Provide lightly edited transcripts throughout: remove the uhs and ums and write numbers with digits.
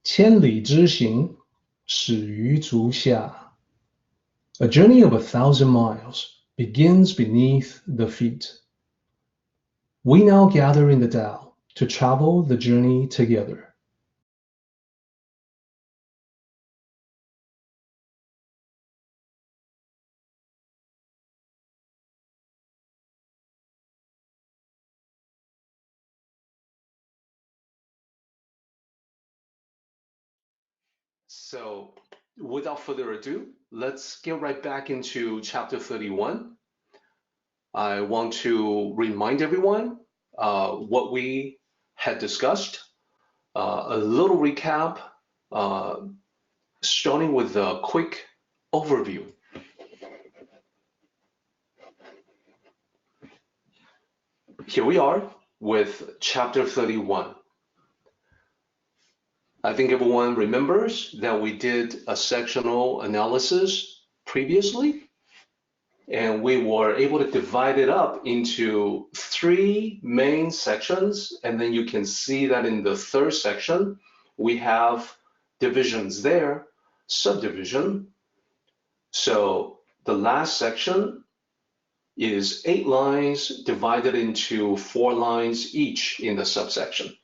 千里之行，始于足下。A journey of 1,000 miles begins beneath the feet. We now gather in the Tao to travel the journey together. So, without further ado, let's get right back into chapter 31. I want to remind everyone what we had discussed, a little recap, starting with a quick overview. Here we are with chapter 31. I think everyone remembers that we did a sectional analysis previously, and we were able to divide it up into 3 main sections, and then you can see that in the 3rd section, we have divisions there, subdivision. So the last section is 8 lines divided into 4 lines each in the subsection.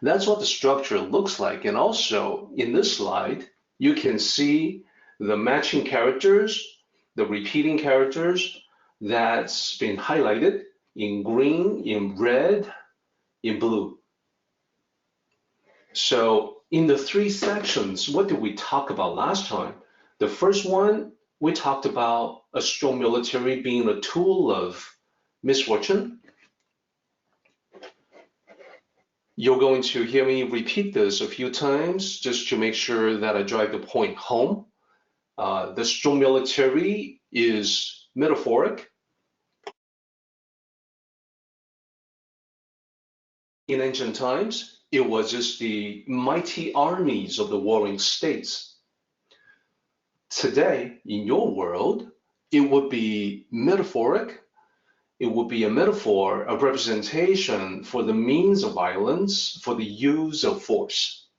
That's what the structure looks like. And also in this slide, you can see the matching characters, the repeating characters that's been highlighted in green, in red, in blue. So in the 3 sections, what did we talk about last time? The first one, we talked about a strong military being a tool of misfortune. You're going to hear me repeat this a few times just to make sure that I drive the point home. The strong military is metaphoric. In ancient times, it was just the mighty armies of the warring states. Today, in your world, it would be metaphoric. It would be a metaphor, a representation for the means of violence, for the use of force.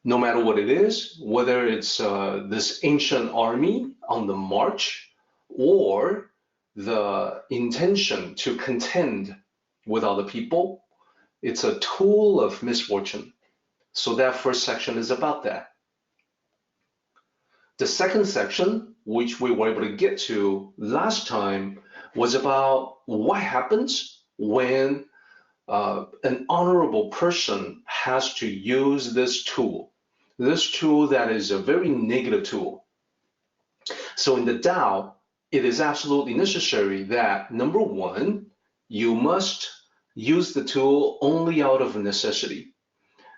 No matter what it is, whether it's this ancient army on the march or the intention to contend with other people, it's a tool of misfortune. So that first section is about that. The second section, which we were able to get to last time, was about what happens when an honorable person has to use this tool that is a very negative tool. So in the Tao, it is absolutely necessary that, number one, you must use the tool only out of necessity,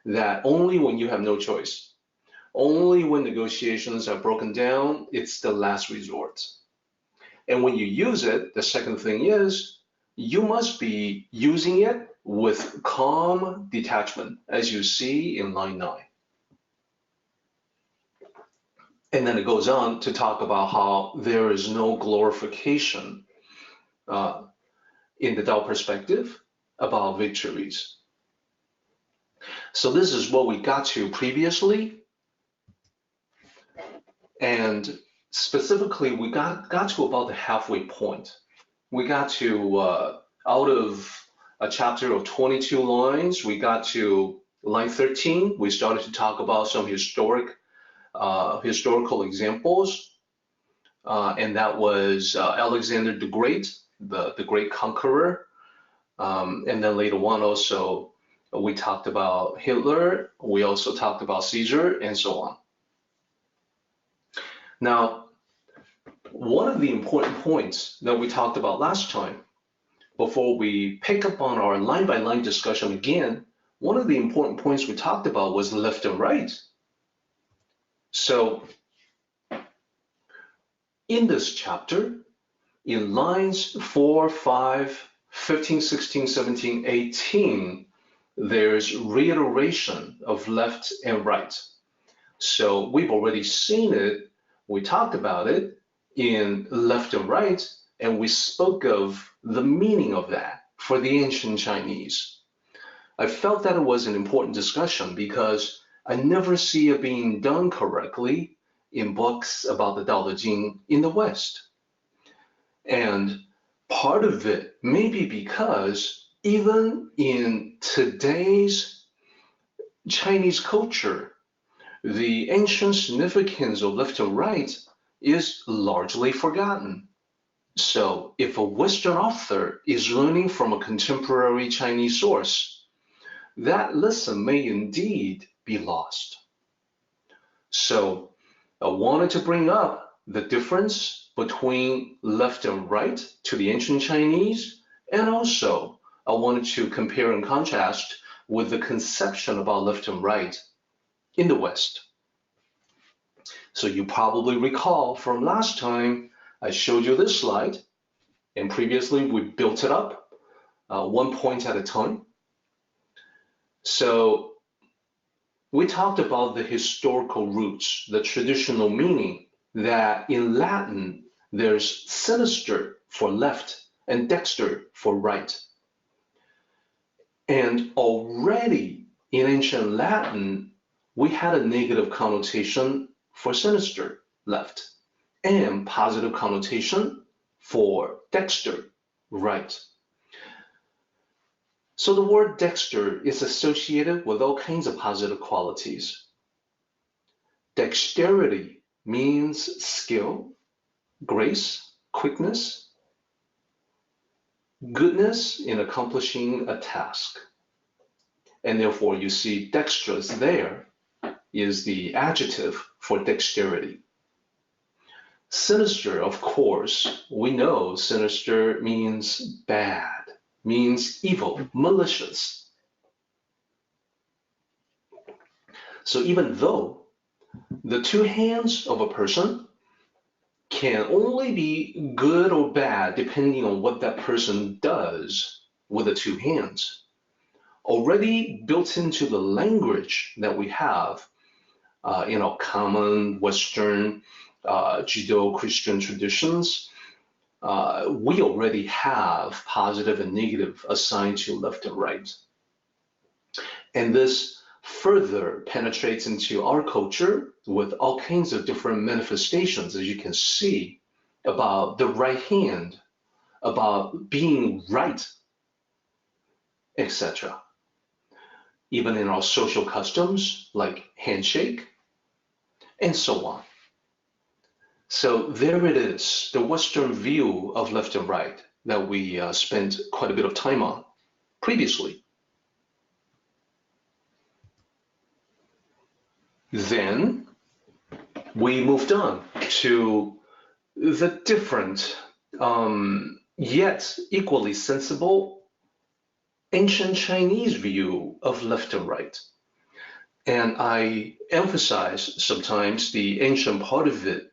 that only when you have no choice, only when negotiations are broken down, it's the last resort. And when you use it, the second thing is, you must be using it with calm detachment, as you see in line 9. And then it goes on to talk about how there is no glorification in the Tao perspective about victories. So this is what we got to previously. And specifically, we got to about the halfway point. We got to, out of a chapter of 22 lines, we got to line 13. We started to talk about some historical examples. And that was Alexander the Great, the great conqueror. And then later on also, we talked about Hitler. We also talked about Caesar and so on. Now, one of the important points that we talked about last time, before we pick up on our line-by-line discussion again, one of the important points we talked about was left and right. So in this chapter, in lines 4, 5, 15, 16, 17, 18, there's reiteration of left and right. So we've already seen it. We talked about it in left and right, and we spoke of the meaning of that for the ancient Chinese. I felt that it was an important discussion because I never see it being done correctly in books about the Tao Te Ching in the West. And part of it may be because even in today's Chinese culture, the ancient significance of left and right is largely forgotten. So if a Western author is learning from a contemporary Chinese source, that lesson may indeed be lost. So I wanted to bring up the difference between left and right to the ancient Chinese, and also I wanted to compare and contrast with the conception about left and right in the West. So you probably recall from last time I showed you this slide, and previously we built it up one point at a time. So we talked about the historical roots, the traditional meaning that in Latin there's sinister for left and dexter for right. And already in ancient Latin, we had a negative connotation for sinister, left, and positive connotation for dexter, right. So the word dexter is associated with all kinds of positive qualities. Dexterity means skill, grace, quickness, goodness in accomplishing a task. And therefore you see dexterous there is the adjective for dexterity. Sinister, of course, we know sinister means bad, means evil, malicious. So even though the two hands of a person can only be good or bad depending on what that person does with the two hands, already built into the language that we have in our common Western Judeo-Christian traditions, we already have positive and negative assigned to left and right. And this further penetrates into our culture with all kinds of different manifestations, as you can see, about the right hand, about being right, etc. Even in our social customs like handshake, and so on. So there it is, the Western view of left and right that we spent quite a bit of time on previously. Then we moved on to the different, yet equally sensible ancient Chinese view of left and right. And I emphasize sometimes the ancient part of it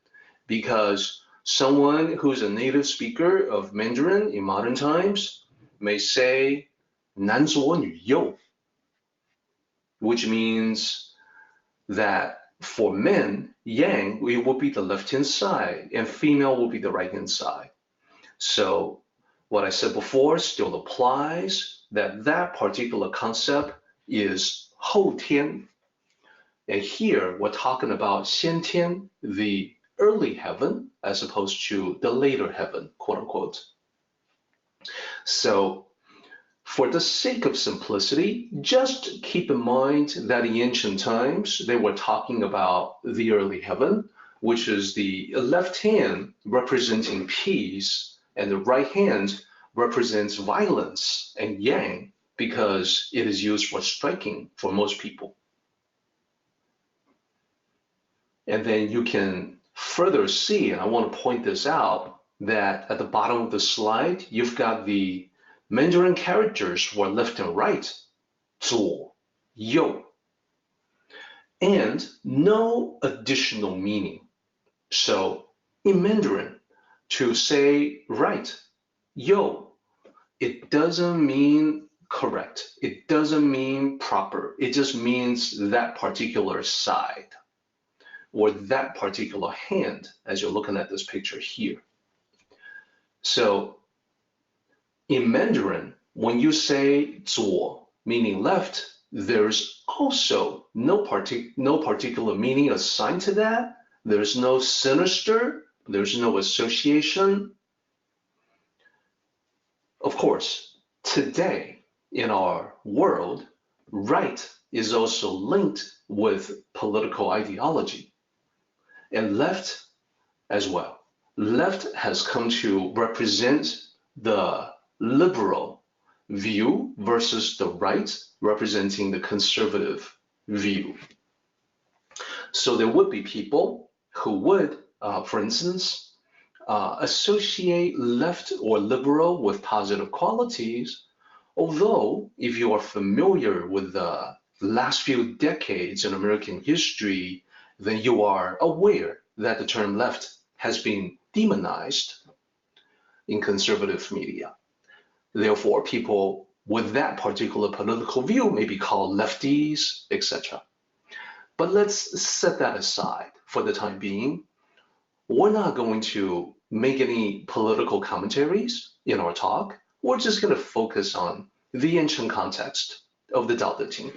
because someone who's a native speaker of Mandarin in modern times may say 男左女右, which means that for men, yang, it will be the left-hand side, and female will be the right-hand side. So what I said before still applies, that that particular concept is 后天. And here we're talking about 先天, the early heaven, as opposed to the later heaven, quote unquote. So for the sake of simplicity, just keep in mind that in ancient times, they were talking about the early heaven, which is the left hand representing peace, and the right hand represents violence and yang, because it is used for striking for most people. And then you can further see, and I want to point this out, that at the bottom of the slide, you've got the Mandarin characters for left and right, 左, 右, and no additional meaning. So in Mandarin, to say right, 右, it doesn't mean correct. It doesn't mean proper. It just means that particular side or that particular hand, as you're looking at this picture here. So in Mandarin, when you say 左, meaning left, there's also no particular meaning assigned to that. There's no sinister, there's no association. Of course, today in our world, right is also linked with political ideology, and left as well. Left has come to represent the liberal view versus the right representing the conservative view. So there would be people who would, for instance, associate left or liberal with positive qualities, although if you are familiar with the last few decades in American history, then you are aware that the term left has been demonized in conservative media. Therefore, people with that particular political view may be called lefties, etc. But let's set that aside for the time being. We're not going to make any political commentaries in our talk. We're just going to focus on the ancient context of the Tao Te Ching.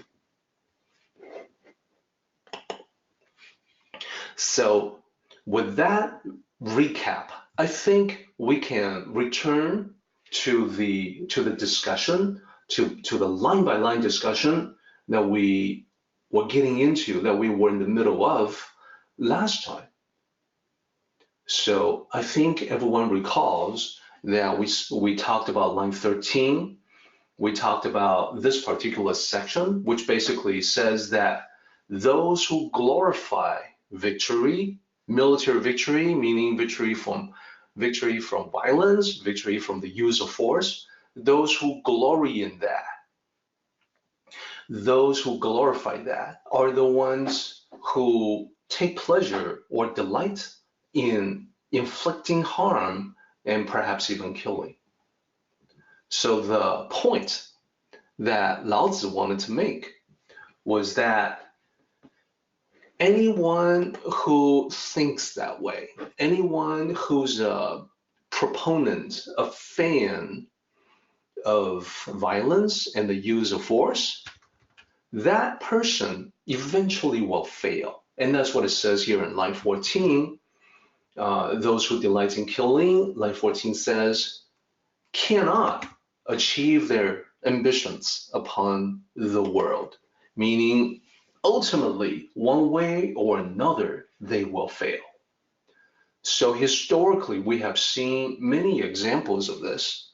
So with that recap, I think we can return to the discussion, to the line-by-line discussion that we were getting into, that we were in the middle of last time. So I think everyone recalls that we talked about line 13. We talked about this particular section, which basically says that those who glorify victory, military victory, meaning victory from violence, victory from the use of force, those who glory in that, those who glorify that are the ones who take pleasure or delight in inflicting harm and perhaps even killing. So the point that Lao Tzu wanted to make was that anyone who thinks that way, anyone who's a proponent, a fan of violence and the use of force, that person eventually will fail. And that's what it says here in line 14. Those who delight in killing, line 14 says, cannot achieve their ambitions upon the world, meaning ultimately, one way or another, they will fail. So historically, we have seen many examples of this.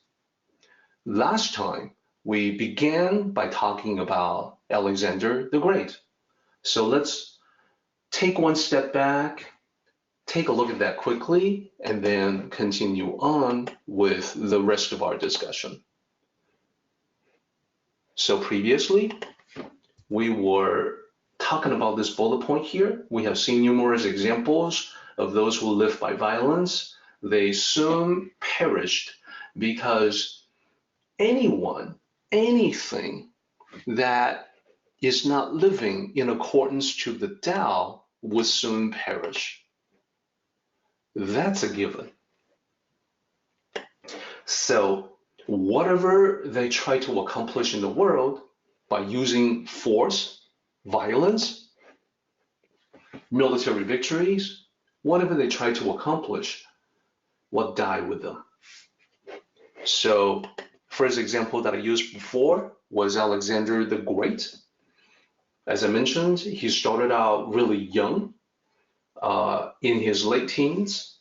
Last time, we began by talking about Alexander the Great. So let's take one step back, take a look at that quickly, and then continue on with the rest of our discussion. So previously, we were talking about this bullet point here. We have seen numerous examples of those who live by violence. They soon perished because anyone, anything that is not living in accordance to the Tao will soon perish. That's a given. So whatever they try to accomplish in the world by using force, violence, military victories, whatever they try to accomplish will die with them. So first example that I used before was Alexander the Great. As I mentioned, he started out really young, in his late teens,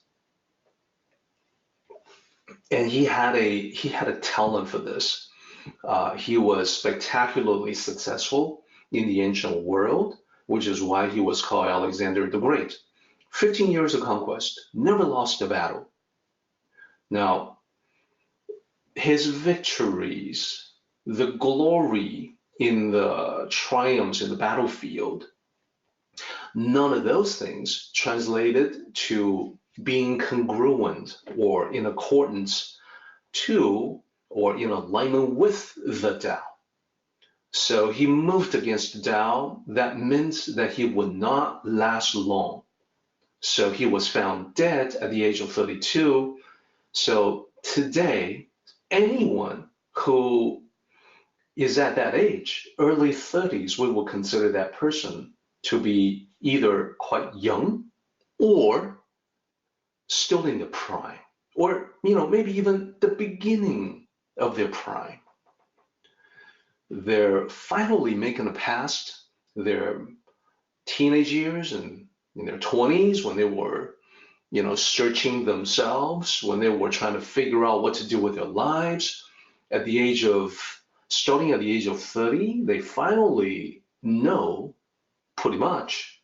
and he had a talent for this. He was spectacularly successful in the ancient world, which is why he was called Alexander the Great. 15 years of conquest, never lost a battle. Now, his victories, the glory in the triumphs in the battlefield, none of those things translated to being congruent or in accordance to or in alignment with the Tao. So he moved against the Tao. That meant that he would not last long. So he was found dead at the age of 32. So today, anyone who is at that age, early 30s, we will consider that person to be either quite young or still in the prime, or maybe even the beginning of their prime. They're finally making it past their teenage years and in their 20s when they were searching themselves, when they were trying to figure out what to do with their lives. Starting at the age of 30, they finally know pretty much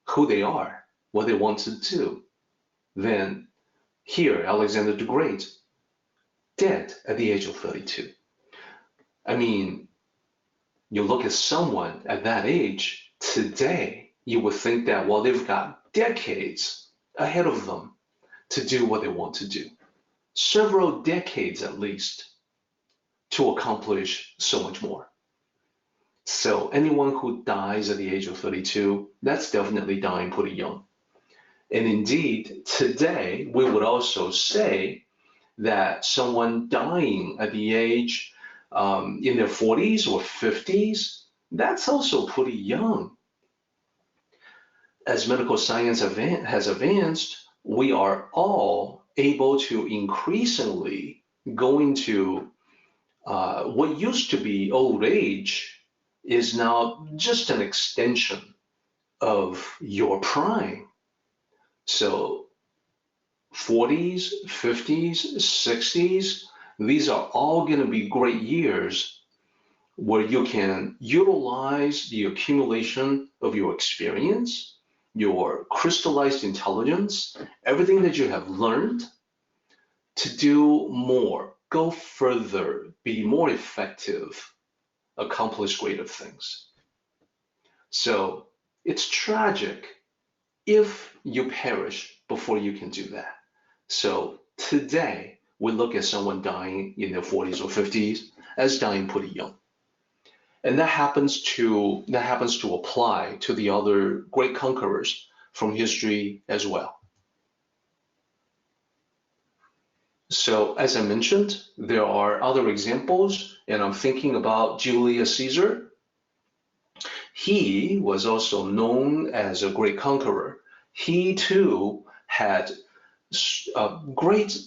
who they are, what they want to do. Then here, Alexander the Great, dead at the age of 32. I mean, you look at someone at that age today, you would think that, well, they've got decades ahead of them to do what they want to do. Several decades at least to accomplish so much more. So anyone who dies at the age of 32, that's definitely dying pretty young. And indeed, today, we would also say that someone dying at the age in their 40s or 50s, that's also pretty young. As medical science has advanced, we are all able to increasingly go into what used to be old age is now just an extension of your prime. So 40s, 50s, 60s, these are all going to be great years where you can utilize the accumulation of your experience, your crystallized intelligence, everything that you have learned to do more, go further, be more effective, accomplish greater things. So it's tragic if you perish before you can do that. So today, we look at someone dying in their 40s or 50s as dying pretty young. And that happens to apply to the other great conquerors from history as well. So as I mentioned, there are other examples, and I'm thinking about Julius Caesar. He was also known as a great conqueror. He too had a great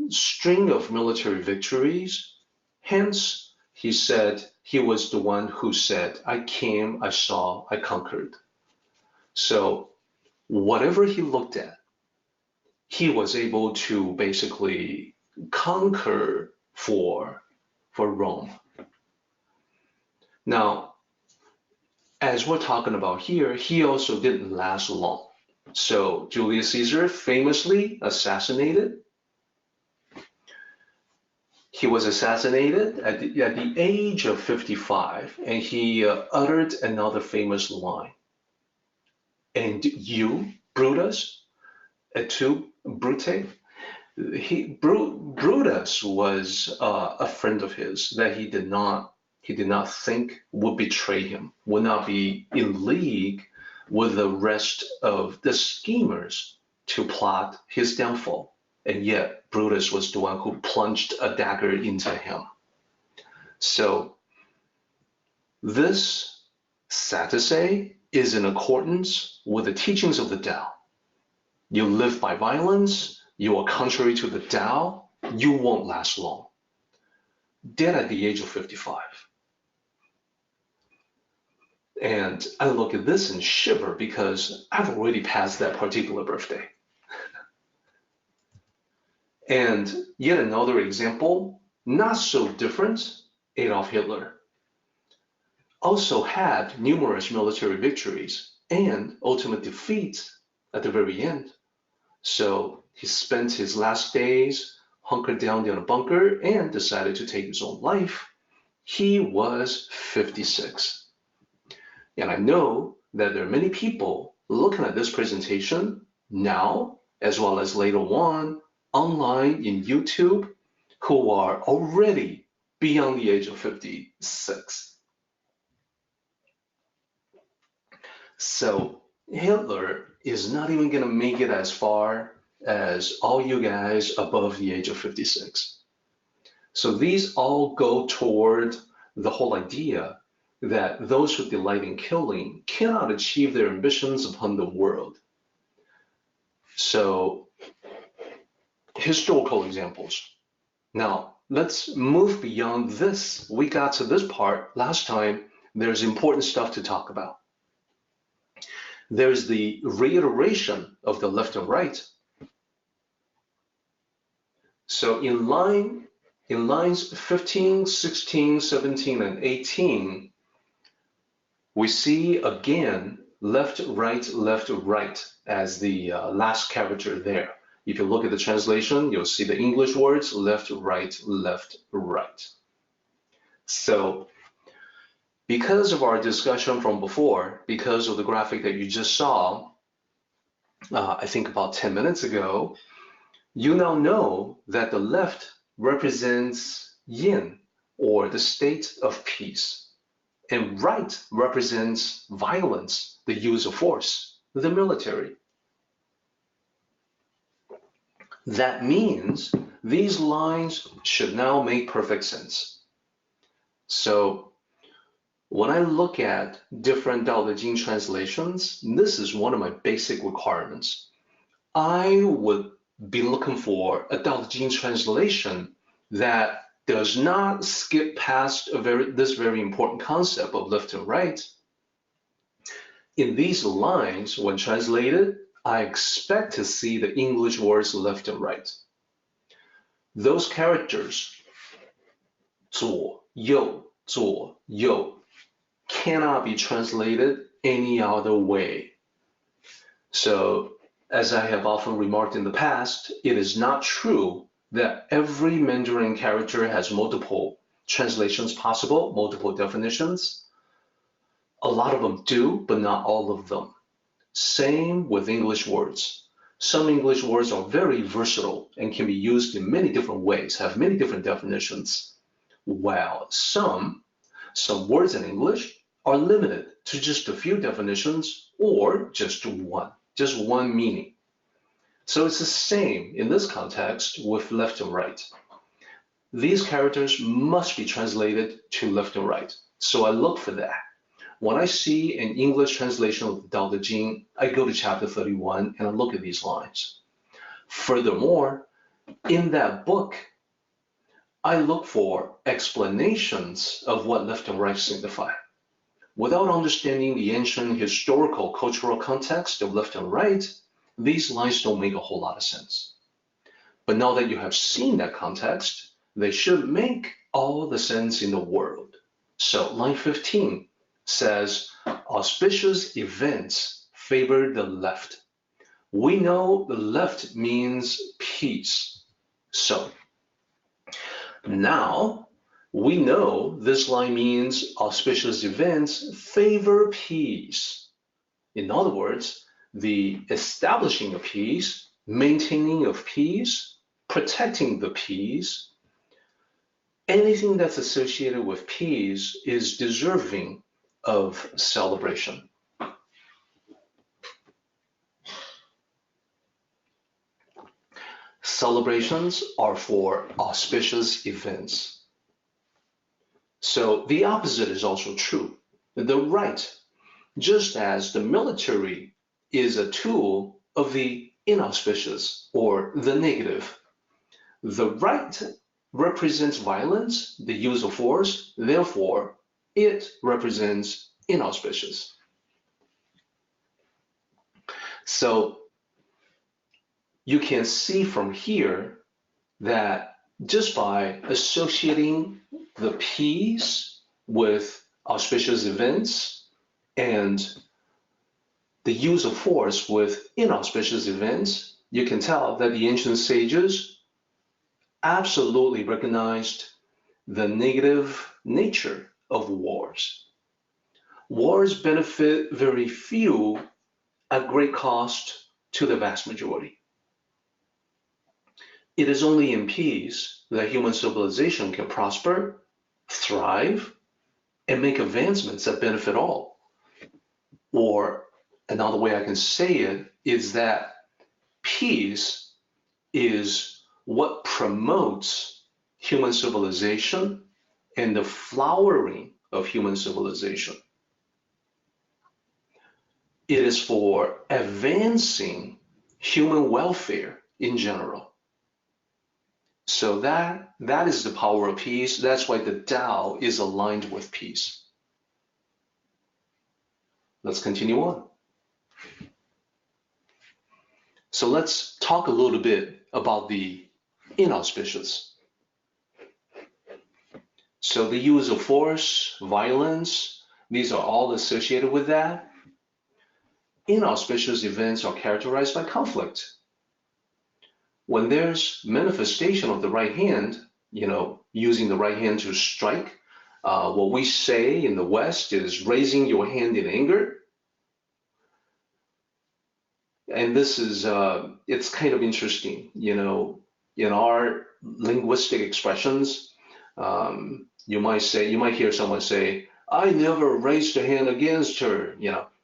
string of military victories. Hence, he said he was the one who said, I came, I saw, I conquered. So whatever he looked at, he was able to basically conquer for Rome. Now, as we're talking about here, he also didn't last long. So Julius Caesar famously assassinated. He was assassinated at the age of 55, and he uttered another famous line. And you, Brutus, et tu, Brute? Brutus was a friend of his that he did not think would betray him, would not be in league with the rest of the schemers to plot his downfall. And yet Brutus was the one who plunged a dagger into him. So this, sad to say, is in accordance with the teachings of the Tao. You live by violence, you are contrary to the Tao, you won't last long. Dead at the age of 55. And I look at this and shiver because I've already passed that particular birthday. And yet another example, not so different, Adolf Hitler also had numerous military victories and ultimate defeats at the very end. So he spent his last days hunkered down in a bunker and decided to take his own life. He was 56. And I know that there are many people looking at this presentation now, as well as later on, online in YouTube, who are already beyond the age of 56. So Hitler is not even going to make it as far as all you guys above the age of 56. So these all go toward the whole idea that those who delight in killing cannot achieve their ambitions upon the world. So, historical examples. Now, let's move beyond this. We got to this part last time. There's important stuff to talk about. There's the reiteration of the left and right. So in lines 15, 16, 17, and 18, we see again left, right as the last character there. If you look at the translation, you'll see the English words left, right. So because of our discussion from before, because of the graphic that you just saw, I think about 10 minutes ago, you now know that the left represents yin, or the state of peace, and right represents violence, the use of force, the military. That means these lines should now make perfect sense. So when I look at different Tao Te Ching translations, this is one of my basic requirements. I would be looking for a Tao Te Ching translation that does not skip past this very important concept of left and right. In these lines, when translated, I expect to see the English words left and right. Those characters, 左右, cannot be translated any other way. So, as I have often remarked in the past, it is not true that every Mandarin character has multiple translations possible, multiple definitions. A lot of them do, but not all of them. Same with English words. Some English words are very versatile and can be used in many different ways, have many different definitions, while some words in English are limited to just a few definitions or just one meaning. So it's the same in this context with left and right. These characters must be translated to left and right. So I look for that. When I see an English translation of the Tao Te Ching, I go to chapter 31 and I look at these lines. Furthermore, in that book, I look for explanations of what left and right signify. Without understanding the ancient historical cultural context of left and right, these lines don't make a whole lot of sense. But now that you have seen that context, they should make all the sense in the world. So line 15 says, auspicious events favor the left. We know the left means peace. So now we know this line means auspicious events favor peace. In other words, the establishing of peace, maintaining of peace, protecting the peace, anything that's associated with peace is deserving of celebration. Celebrations are for auspicious events. So the opposite is also true. The right, just as the military is a tool of the inauspicious or the negative, the right represents violence, the use of force, therefore it represents inauspicious. So you can see from here that just by associating the peace with auspicious events and the use of force with inauspicious events, you can tell that the ancient sages absolutely recognized the negative nature of wars. Wars benefit very few at great cost to the vast majority. It is only in peace that human civilization can prosper, thrive, and make advancements that benefit all. Or another way I can say it is that peace is what promotes human civilization and the flowering of human civilization. It is for advancing human welfare in general. So that is the power of peace. That's why the Tao is aligned with peace. Let's continue on. So let's talk a little bit about the inauspicious. So the use of force, violence, these are all associated with that. Inauspicious events are characterized by conflict. When there's manifestation of the right hand, using the right hand to strike, what we say in the West is raising your hand in anger. And this is, it's kind of interesting, in our linguistic expressions, you might hear someone say, I never raised a hand against her,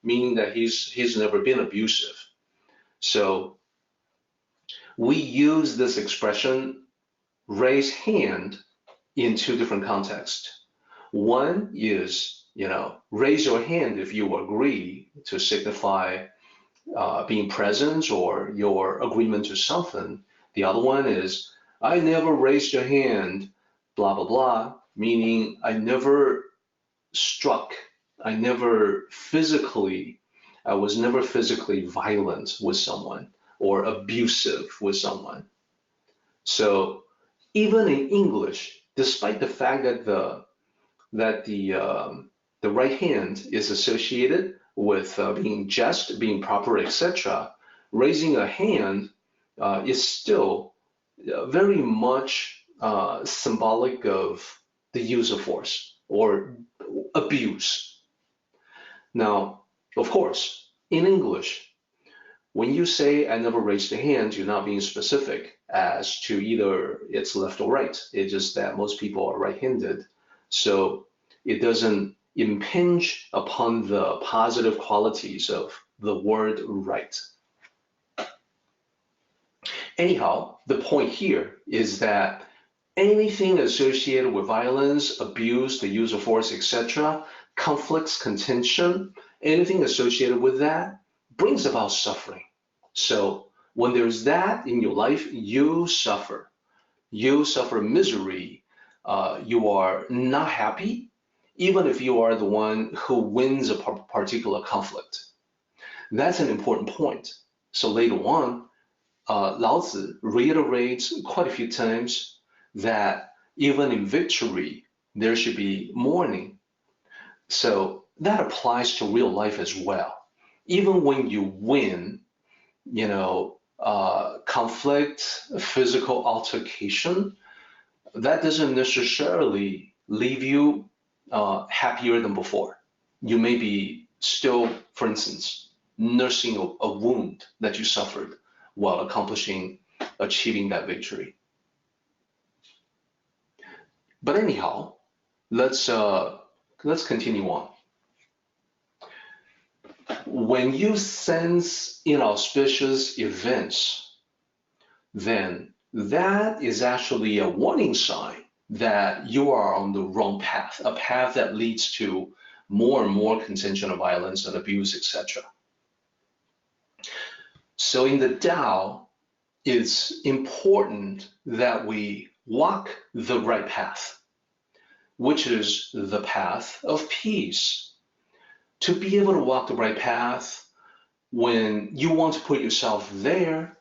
meaning that he's never been abusive. So we use this expression, raise hand, in two different contexts. One is, raise your hand if you agree, to signify being present or your agreement to something. The other one is, I never raised a hand, blah, blah, blah, meaning I never struck, I was never physically violent with someone or abusive with someone. So even in English, despite the fact that the right hand is associated with being just, being proper, etc., raising a hand is still very much symbolic of the use of force or abuse. Now, of course, in English, when you say I never raised a hand, you're not being specific as to either it's left or right. It's just that most people are right-handed. So it doesn't impinge upon the positive qualities of the word right. Anyhow, the point here is that anything associated with violence, abuse, the use of force, etc., conflicts, contention, anything associated with that brings about suffering. So when there's that in your life, you suffer. You suffer misery. You are not happy, even if you are the one who wins a particular conflict. That's an important point. So later on, Lao Tzu reiterates quite a few times that even in victory, there should be mourning. So that applies to real life as well. Even when you win, conflict, physical altercation, that doesn't necessarily leave you happier than before. You may be still, for instance, nursing a wound that you suffered while achieving that victory. But anyhow, let's continue on. When you sense inauspicious events, then that is actually a warning sign that you are on the wrong path, a path that leads to more and more contention of violence and abuse, etc. So in the Tao, it's important that we walk the right path, which is the path of peace. To be able to walk the right path, when you want to put yourself there,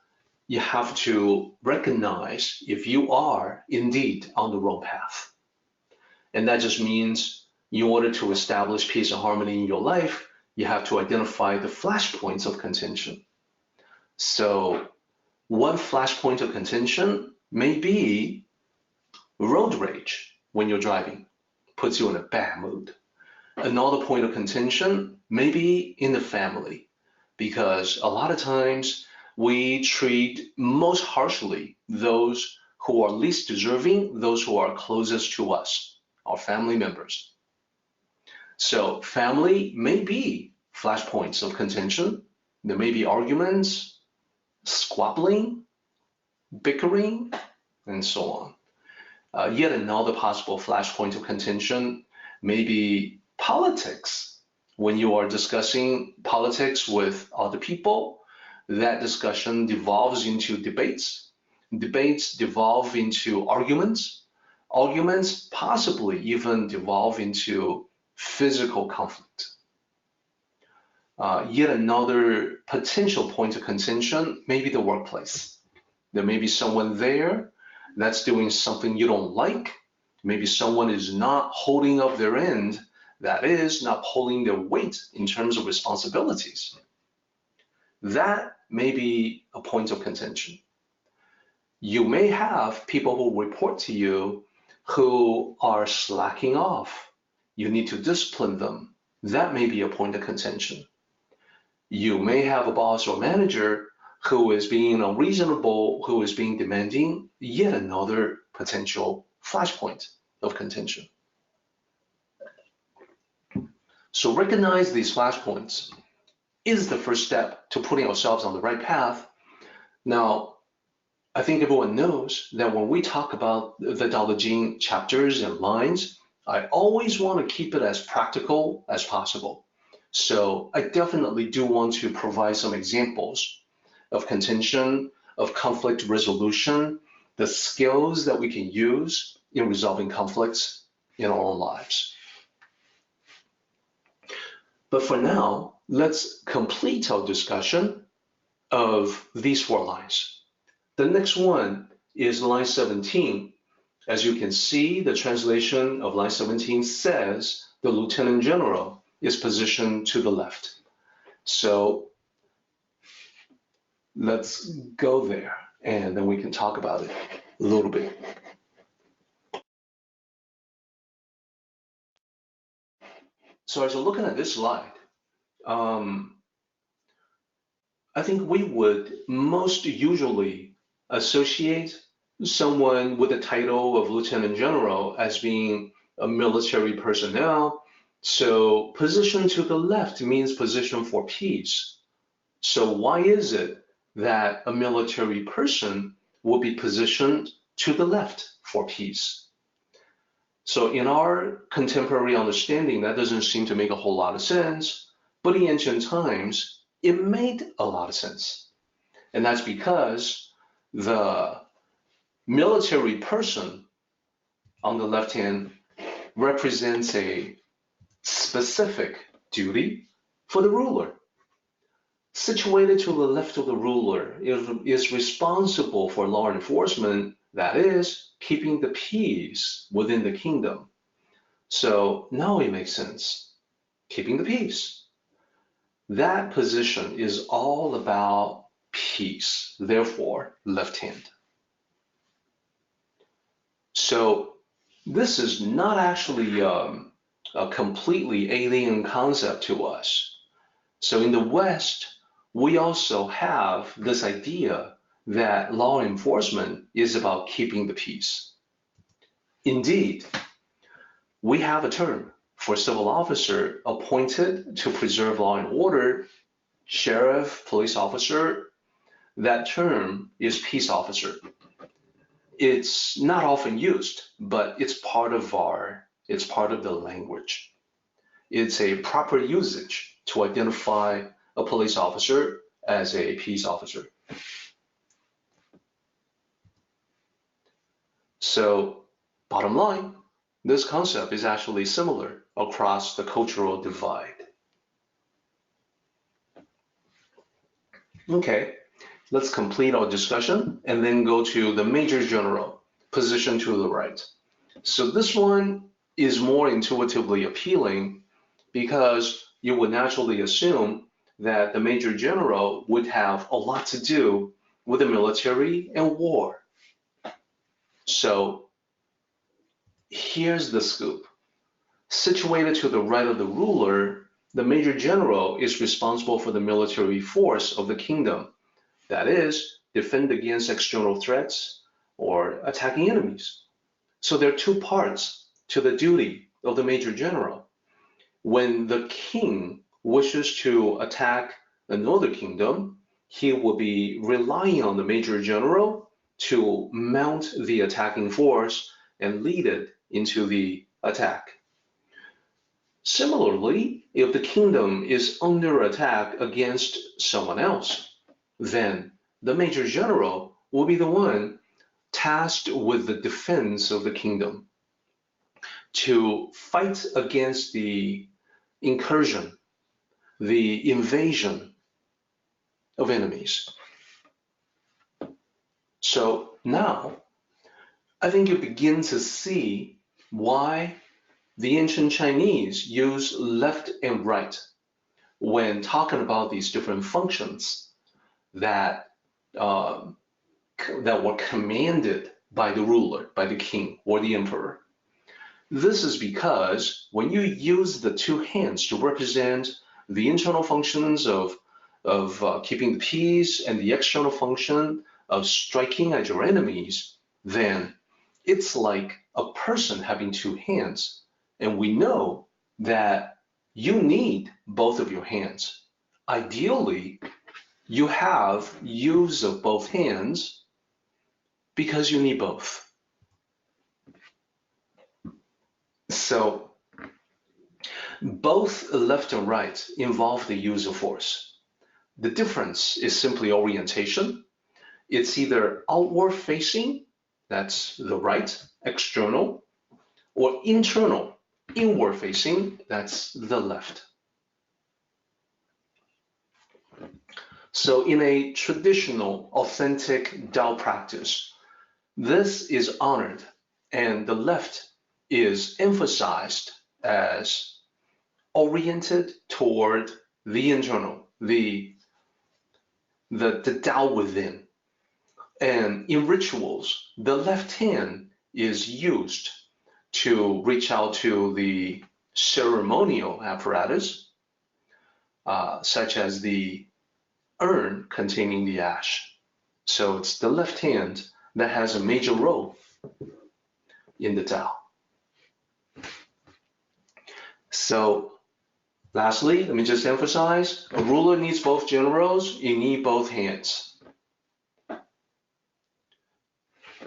you have to recognize if you are indeed on the wrong path. And that just means in order to establish peace and harmony in your life, you have to identify the flashpoints of contention. So one flashpoint of contention may be road rage when you're driving, puts you in a bad mood. Another point of contention may be in the family, because a lot of times we treat most harshly those who are least deserving, those who are closest to us, our family members. So family may be flashpoints of contention. There may be arguments, squabbling, bickering, and so on. Yet another possible flashpoint of contention may be politics. When you are discussing politics with other people, that discussion devolves into debates. Debates devolve into arguments. Arguments possibly even devolve into physical conflict. Yet another potential point of contention may be the workplace. There may be someone there that's doing something you don't like. Maybe someone is not holding up their end, that is, not pulling their weight in terms of responsibilities. That may be a point of contention. You may have people who report to you who are slacking off. You need to discipline them. That may be a point of contention. You may have a boss or manager who is being unreasonable, who is being demanding, yet another potential flashpoint of contention. So recognize these flashpoints is the first step to putting ourselves on the right path. Now, I think everyone knows that when we talk about the Tao Te Ching chapters and lines, I always want to keep it as practical as possible. So I definitely do want to provide some examples of contention, of conflict resolution, the skills that we can use in resolving conflicts in our own lives. But for now, let's complete our discussion of these 4 lines. The next one is line 17. As you can see, the translation of line 17 says the Lieutenant General is positioned to the left. So let's go there, and then we can talk about it a little bit. So as you're looking at this slide, I think we would most usually associate someone with the title of Lieutenant General as being a military personnel. So position to the left means position for peace. So why is it that a military person will be positioned to the left for peace? So in our contemporary understanding, that doesn't seem to make a whole lot of sense, but in ancient times, it made a lot of sense. And that's because the military person on the left hand represents a specific duty for the ruler. Situated to the left of the ruler is responsible for law enforcement, that is, keeping the peace within the kingdom. So now it makes sense. Keeping the peace. That position is all about peace, therefore left hand. So this is not actually a completely alien concept to us. So in the West, we also have this idea that law enforcement is about keeping the peace. Indeed, we have a term for civil officer appointed to preserve law and order, sheriff, police officer. That term is peace officer. It's not often used, but it's part of the language. It's a proper usage to identify a police officer as a peace officer. So, bottom line, this concept is actually similar across the cultural divide. Okay, let's complete our discussion and then go to the Major General, position to the right. So this one is more intuitively appealing because you would naturally assume that the Major General would have a lot to do with the military and war. So here's the scoop. Situated to the right of the ruler, the Major General is responsible for the military force of the kingdom. That is, defend against external threats or attacking enemies. So there are 2 parts to the duty of the Major General. When the king wishes to attack another kingdom, he will be relying on the Major General to mount the attacking force and lead it into the attack. Similarly, if the kingdom is under attack against someone else, then the major general will be the one tasked with the defense of the kingdom to fight against the incursion, the invasion of enemies. So now, I think you begin to see why the ancient Chinese use left and right when talking about these different functions that were commanded by the ruler, by the king or the emperor. This is because when you use the two hands to represent the internal functions of keeping the peace and the external function of striking at your enemies, then it's like a person having two hands. And we know that you need both of your hands. Ideally, you have use of both hands because you need both. So both left and right involve the use of force. The difference is simply orientation. It's either outward facing, that's the right, external, or internal, inward facing, that's the left. So in a traditional, authentic Tao practice, this is honored, and the left is emphasized as oriented toward the internal, the Tao within. And in rituals, the left hand is used to reach out to the ceremonial apparatus, such as the urn containing the ash. So it's the left hand that has a major role in the Tao. So lastly, let me just emphasize, a ruler needs both generals, you need both hands.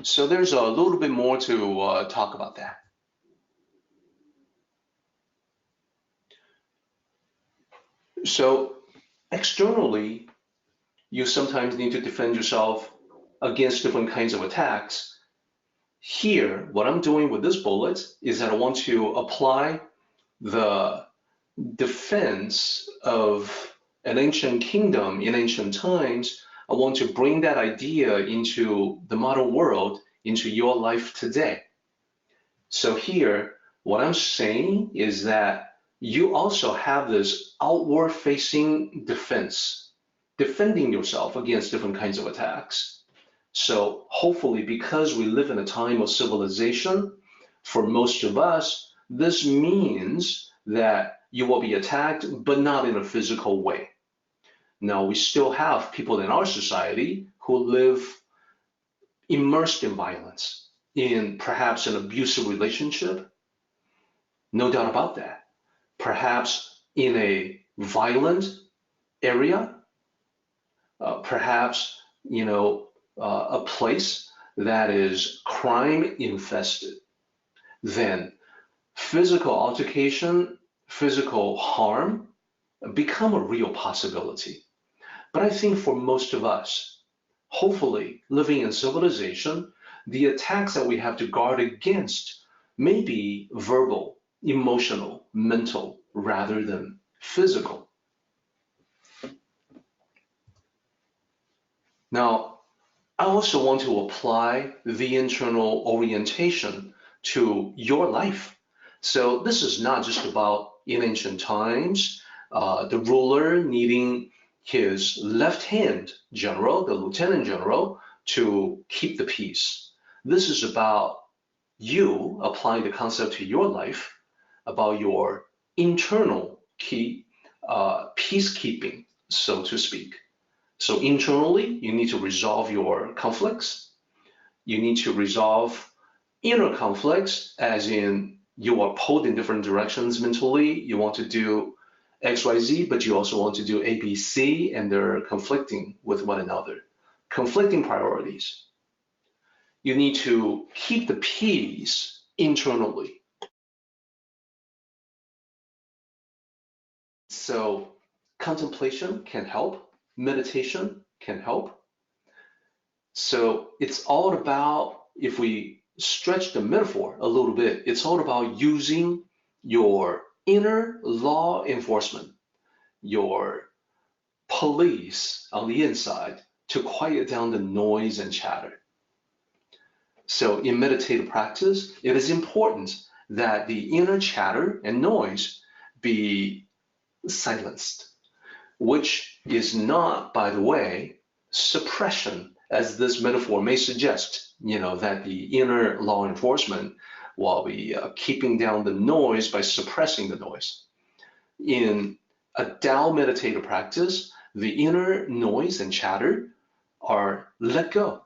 So there's a little bit more to talk about that. So externally, you sometimes need to defend yourself against different kinds of attacks. Here, what I'm doing with this bullet is that I want to apply the defense of an ancient kingdom in ancient times. I want to bring that idea into the modern world, into your life today. So here, what I'm saying is that you also have this outward-facing defense, defending yourself against different kinds of attacks. So hopefully, because we live in a time of civilization, for most of us, this means that you will be attacked, but not in a physical way. Now, we still have people in our society who live immersed in violence, in perhaps an abusive relationship. No doubt about that. Perhaps in a violent area, perhaps, a place that is crime infested. Then physical altercation, physical harm become a real possibility. But I think for most of us, hopefully living in civilization, the attacks that we have to guard against may be verbal, emotional, mental, rather than physical. Now, I also want to apply the internal orientation to your life. So this is not just about in ancient times, the ruler needing his left hand general, the lieutenant general, to keep the peace. This is about you applying the concept to your life, about your internal key peacekeeping, so to speak. So internally, you need to resolve your conflicts. You need to resolve inner conflicts, as in you are pulled in different directions mentally. You want to do X, Y, Z, but you also want to do A, B, C, and they're conflicting with one another. Conflicting priorities. you need to keep the peace internally. So contemplation can help, meditation can help. So it's all about, if we stretch the metaphor a little bit, it's all about using your inner law enforcement, your police on the inside, to quiet down the noise and chatter. So in meditative practice, it is important that the inner chatter and noise be silenced, which is not, by the way, suppression, as this metaphor may suggest, that the inner law enforcement will be keeping down the noise by suppressing the noise. In a Tao meditative practice, the inner noise and chatter are let go,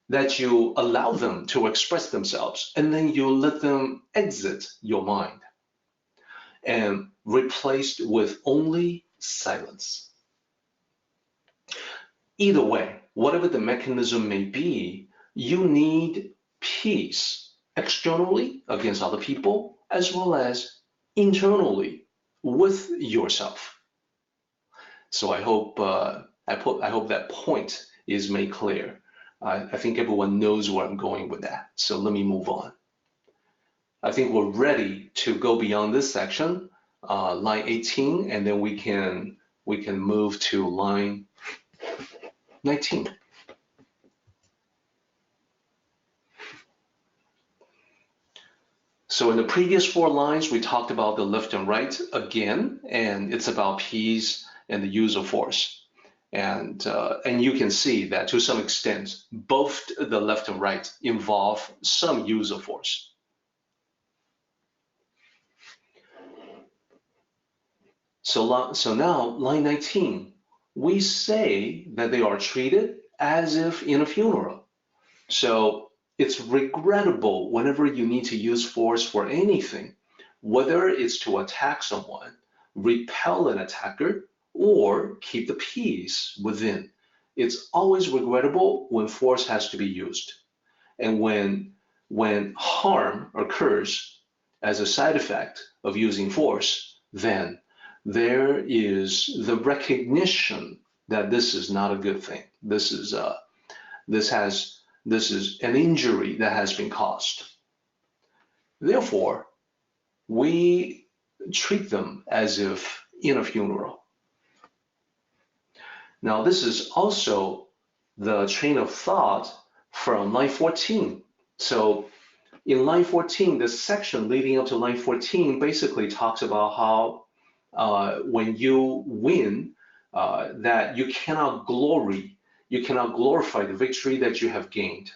that you allow them to express themselves, and then you let them exit your mind and replaced with only silence. Either way, whatever the mechanism may be, you need peace externally against other people, as well as internally with yourself. So I hope that point is made clear. I think everyone knows where I'm going with that. So let me move on. I think we're ready to go beyond this section, line 18, and then we can move to line 19. So in the previous 4 lines, we talked about the left and right again, and it's about peace and the use of force. And you can see that to some extent, both the left and right involve some use of force. So now, line 19, we say that they are treated as if in a funeral. So it's regrettable whenever you need to use force for anything, whether it's to attack someone, repel an attacker, or keep the peace within. It's always regrettable when force has to be used. And when harm occurs as a side effect of using force, then there is the recognition that this is not a good thing. This is an injury that has been caused. Therefore, we treat them as if in a funeral. Now, this is also the train of thought from line 14. So in line 14, the section leading up to line 14 basically talks about how when you win, that you cannot glorify the victory that you have gained.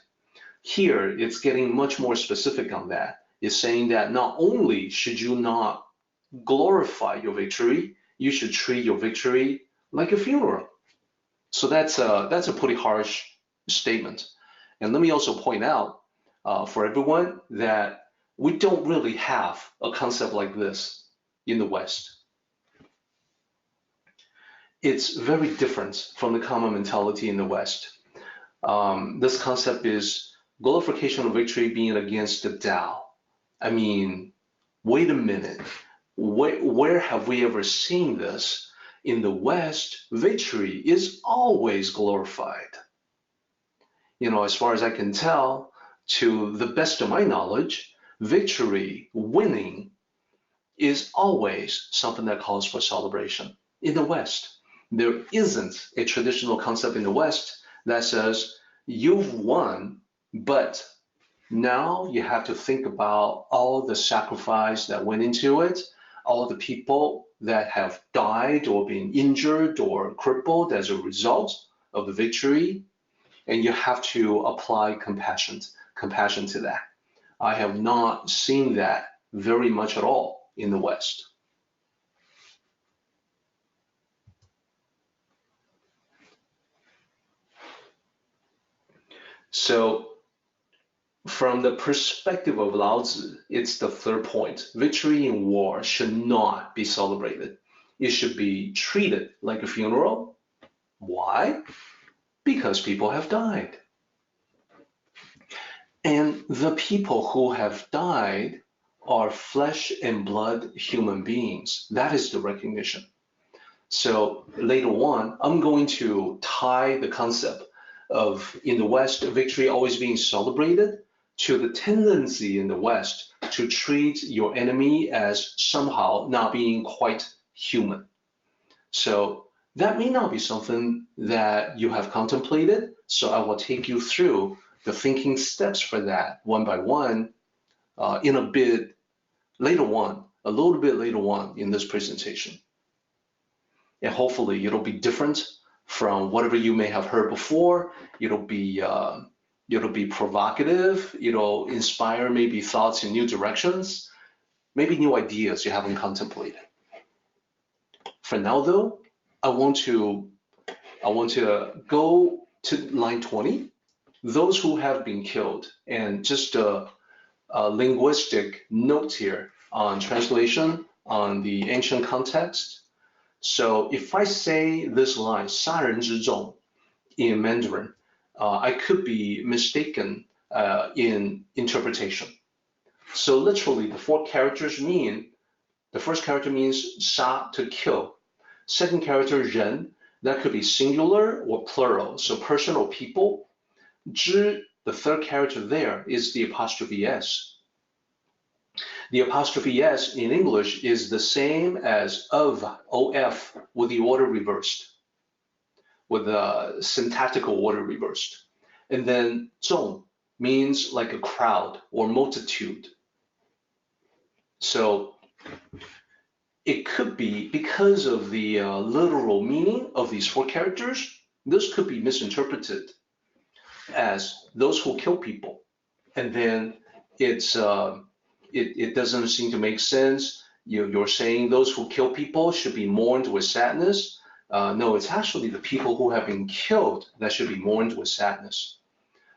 Here, it's getting much more specific on that. It's saying that not only should you not glorify your victory, you should treat your victory like a funeral. So that's a pretty harsh statement. And let me also point out for everyone that we don't really have a concept like this in the West. It's very different from the common mentality in the West. This concept is glorification of victory being against the Tao. I mean, wait a minute. Where have we ever seen this? In the West, victory is always glorified. As far as I can tell, to the best of my knowledge, victory, winning, is always something that calls for celebration in the West. There isn't a traditional concept in the West that says you've won, but now you have to think about all the sacrifice that went into it, all the people that have died or been injured or crippled as a result of the victory, and you have to apply compassion to that. I have not seen that very much at all in the West. So from the perspective of Lao Tzu, it's the third point. Victory in war should not be celebrated. It should be treated like a funeral. Why? Because people have died. And the people who have died are flesh and blood human beings. That is the recognition. So later on, I'm going to tie the concept of, in the West, victory always being celebrated to the tendency in the West to treat your enemy as somehow not being quite human. So that may not be something that you have contemplated. So I will take you through the thinking steps for that one by one in a bit later on, a little bit later on in this presentation. And hopefully it'll be different from whatever you may have heard before. It'll be provocative. It'll inspire maybe thoughts in new directions, maybe new ideas you haven't contemplated. For now, though, I want to go to line 20. Those who have been killed, and just a linguistic note here on translation on the ancient context. So if I say this line, 杀人之众, in Mandarin, I could be mistaken in interpretation. So literally, the four characters mean, the first character means 杀, to kill. Second character, 人, that could be singular or plural, so person or people. 之, the third character there, is the apostrophe S. The apostrophe S in English is the same as of, OF, with the order reversed, with the syntactical order reversed. And then 众 means like a crowd or multitude. So it could be, because of the literal meaning of these four characters, this could be misinterpreted as those who kill people. And then it doesn't seem to make sense. You're saying those who kill people should be mourned with sadness. No, it's actually the people who have been killed that should be mourned with sadness.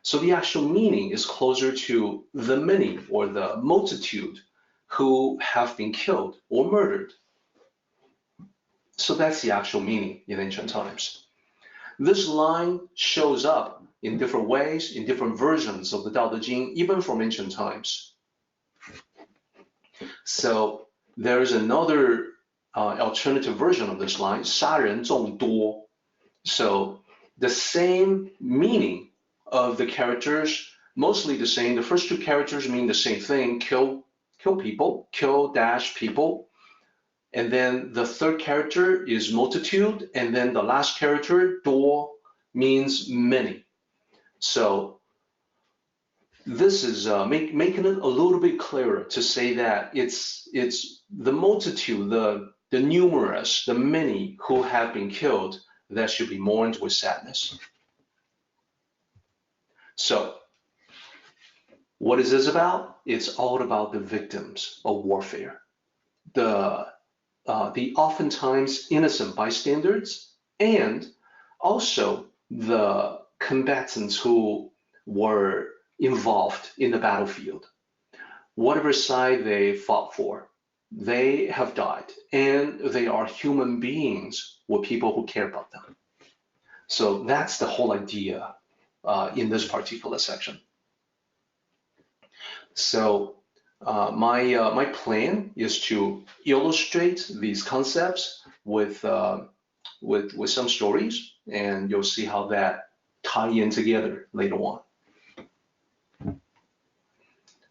So the actual meaning is closer to the many or the multitude who have been killed or murdered. So that's the actual meaning in ancient times. This line shows up in different ways, in different versions of the Tao Te Ching, even from ancient times. So there is another alternative version of this line, 杀人众多. So the same meaning of the characters, mostly the same. The first two characters mean the same thing, kill people, kill dash people. And then the third character is multitude, and then the last character, 多, means many. So this is making it a little bit clearer to say that it's the multitude, the numerous, the many who have been killed that should be mourned with sadness. So what is this about? It's all about the victims of warfare, the oftentimes innocent bystanders, and also the combatants who were involved in the battlefield. Whatever side they fought for, they have died, and they are human beings with people who care about them. So that's the whole idea in this particular section. So my plan is to illustrate these concepts with some stories, and you'll see how that tie in together later on.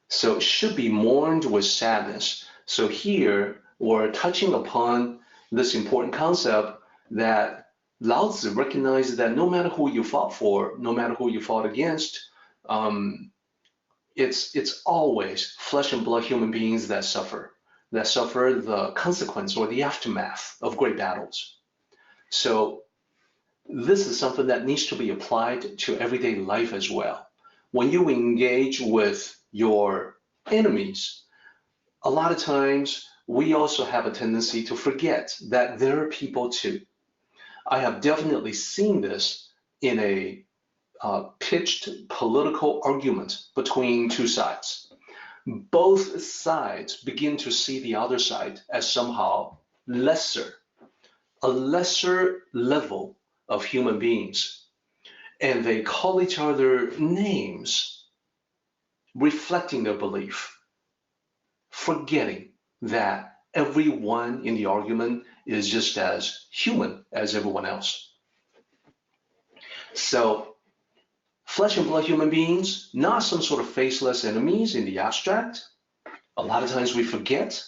So should be mourned with sadness. So here we're touching upon this important concept that Lao Tzu recognized that no matter who you fought for, no matter who you fought against, it's always flesh and blood human beings that suffer the consequence or the aftermath of great battles. So this is something that needs to be applied to everyday life as well. When you engage with your enemies, a lot of times we also have a tendency to forget that there are people too. I have definitely seen this in a pitched political argument between two sides. Both sides begin to see the other side as somehow a lesser level of human beings, and they call each other names. reflecting their belief, forgetting that everyone in the argument is just as human as everyone else. So flesh and blood human beings, not some sort of faceless enemies in the abstract. A lot of times we forget.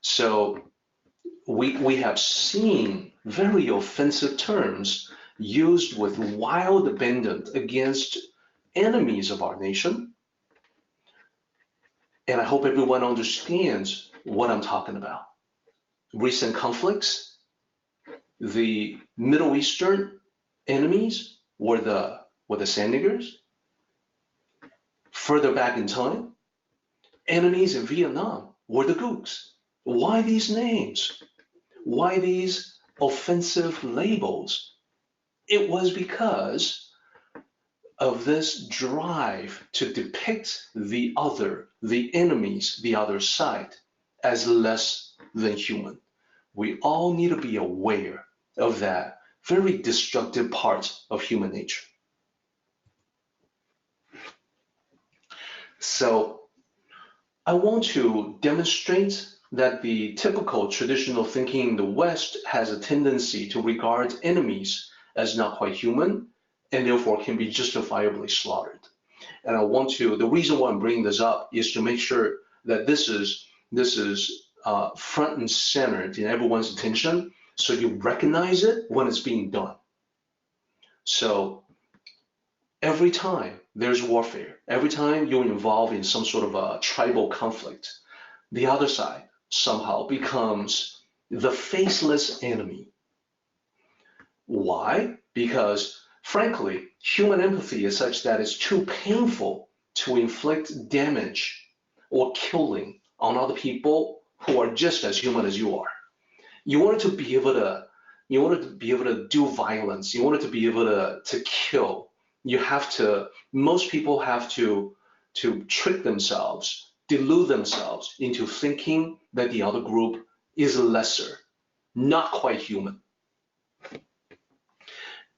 So we have seen very offensive terms used with wild abandon against enemies of our nation. And I hope everyone understands what I'm talking about. Recent conflicts, the Middle Eastern enemies were the sand niggers. Further back in time, enemies in Vietnam were the gooks. Why these names? Why these offensive labels? It was because of this drive to depict the other, the enemies, the other side, as less than human. We all need to be aware of that very destructive part of human nature. So I want to demonstrate that the typical traditional thinking in the West has a tendency to regard enemies as not quite human and therefore can be justifiably slaughtered. And the reason why I'm bringing this up is to make sure that this is front and center in everyone's attention, so you recognize it when it's being done. So every time there's warfare, every time you're involved in some sort of a tribal conflict, the other side somehow becomes the faceless enemy. Why? Because frankly, human empathy is such that it's too painful to inflict damage or killing on other people who are just as human as you are. You want to be able to do violence. You want to be able to kill. Most people have to trick themselves, delude themselves into thinking that the other group is lesser, not quite human.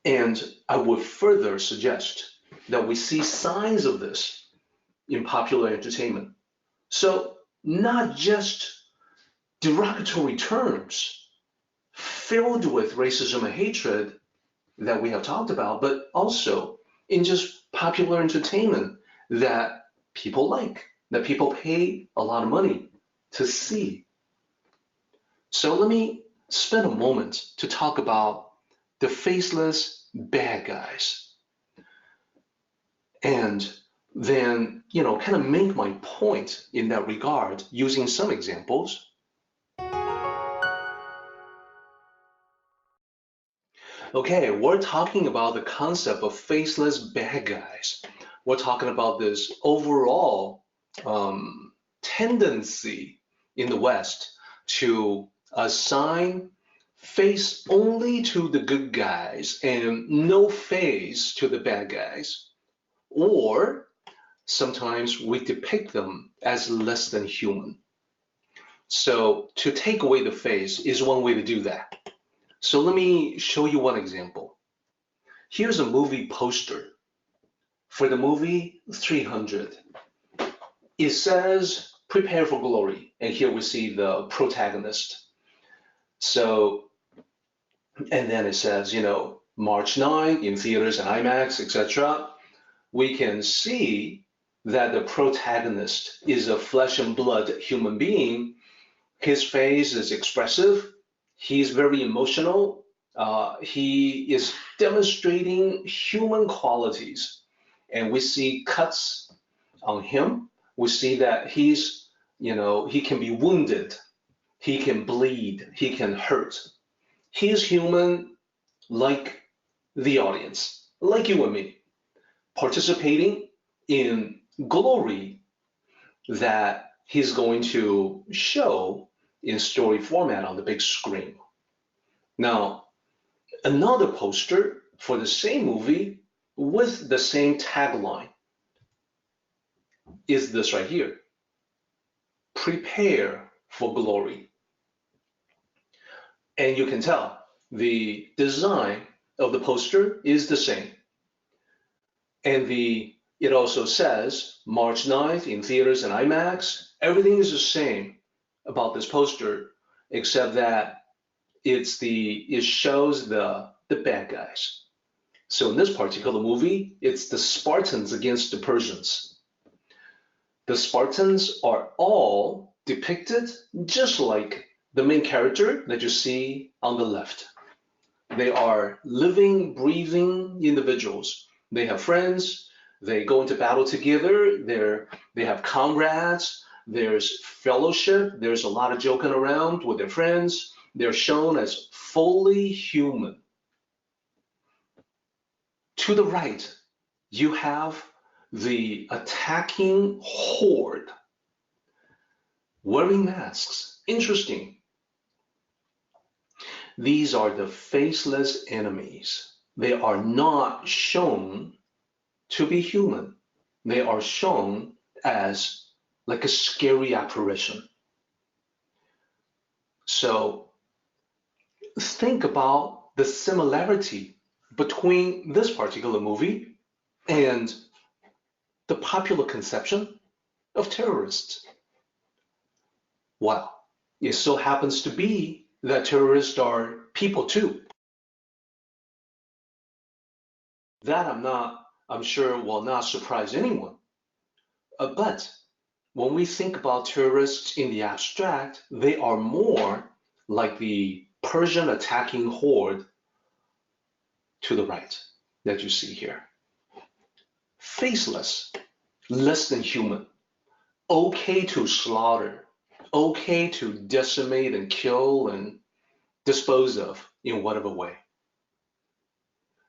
And I would further suggest that we see signs of this in popular entertainment. So not just derogatory terms filled with racism and hatred that we have talked about, but also in just popular entertainment that people like, that people pay a lot of money to see. So let me spend a moment to talk about the faceless bad guys, and then kind of make my point in that regard using some examples. Okay, we're talking about the concept of faceless bad guys. We're talking about this overall tendency in the West to assign face only to the good guys and no face to the bad guys. Or sometimes we depict them as less than human. So to take away the face is one way to do that. So let me show you one example. Here's a movie poster for the movie 300. It says, "Prepare for glory." And here we see the protagonist. So, and then it says, March 9 in theaters and IMAX, etc. We can see that the protagonist is a flesh and blood human being. His face is expressive. He's very emotional. He is demonstrating human qualities. And we see cuts on him. We see that he can be wounded. He can bleed. He can hurt. He is human like the audience, like you and me, participating in glory that he's going to show in story format on the big screen. Now, another poster for the same movie with the same tagline is this right here: "Prepare for glory." And you can tell the design of the poster is the same. And the It also says March 9th in theaters and IMAX. Everything is the same about this poster, except that it shows the bad guys. So in this particular movie, it's the Spartans against the Persians. The Spartans are all depicted just like the main character that you see on the left. They are living, breathing individuals. They have friends. They go into battle together. They have comrades. There's fellowship. There's a lot of joking around with their friends. They're shown as fully human. To the right, you have the attacking horde wearing masks. Interesting. These are the faceless enemies. They are not shown to be human. They are shown as like a scary apparition. So think about the similarity between this particular movie and the popular conception of terrorists. Wow, it so happens to be that terrorists are people too. That I'm sure will not surprise anyone. But when we think about terrorists in the abstract, they are more like the Persian attacking horde to the right that you see here. Faceless, less than human, okay to slaughter, okay to decimate and kill and dispose of in whatever way.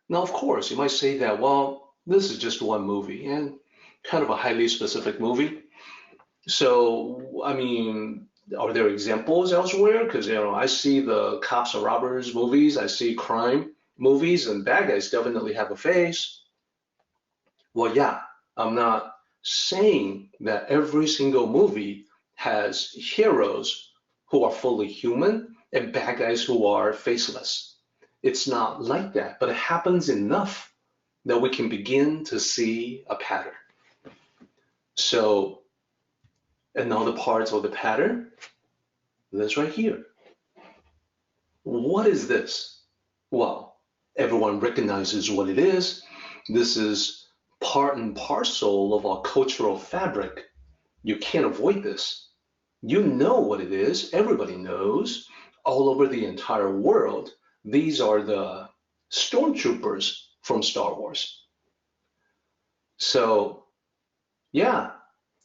Now, of course, you might say that, well, this is just one movie and kind of a highly specific movie. So, I mean, are there examples elsewhere? Because, I see the cops and robbers movies, I see crime movies, and bad guys definitely have a face. Well, yeah, I'm not saying that every single movie has heroes who are fully human and bad guys who are faceless. It's not like that, but it happens enough that we can begin to see a pattern. So another part of the pattern, this right here. What is this? Well, everyone recognizes what it is. This is part and parcel of our cultural fabric. You can't avoid this. You know what it is. Everybody knows all over the entire world. These are the stormtroopers from Star Wars. So, yeah,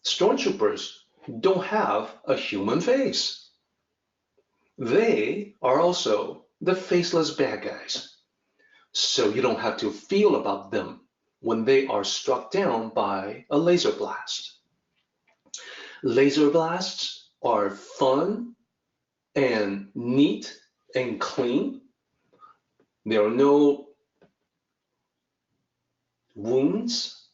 stormtroopers don't have a human face. They are also the faceless bad guys. So you don't have to feel about them when they are struck down by a laser blast. Laser blasts are fun and neat and clean. There are no wounds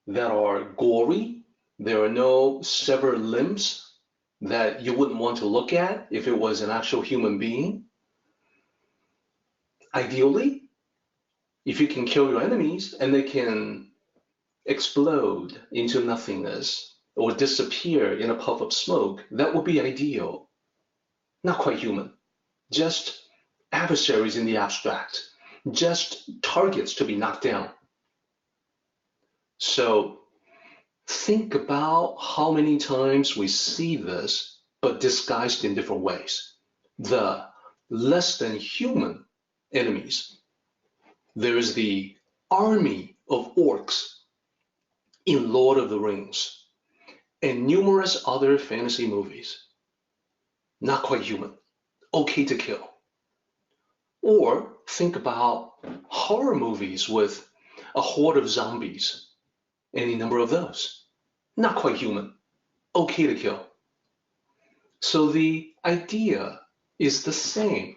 that are gory. There are no severed limbs that you wouldn't want to look at if it was an actual human being. Ideally, if you can kill your enemies and they can explode into nothingness or disappear in a puff of smoke, that would be ideal. Not quite human, just adversaries in the abstract, just targets to be knocked down. So think about how many times we see this, but disguised in different ways. The less than human enemies. There's the army of orcs in Lord of the Rings and numerous other fantasy movies. Not quite human, okay to kill. Or think about horror movies with a horde of zombies, any number of those. Not quite human, okay to kill. So the idea is the same.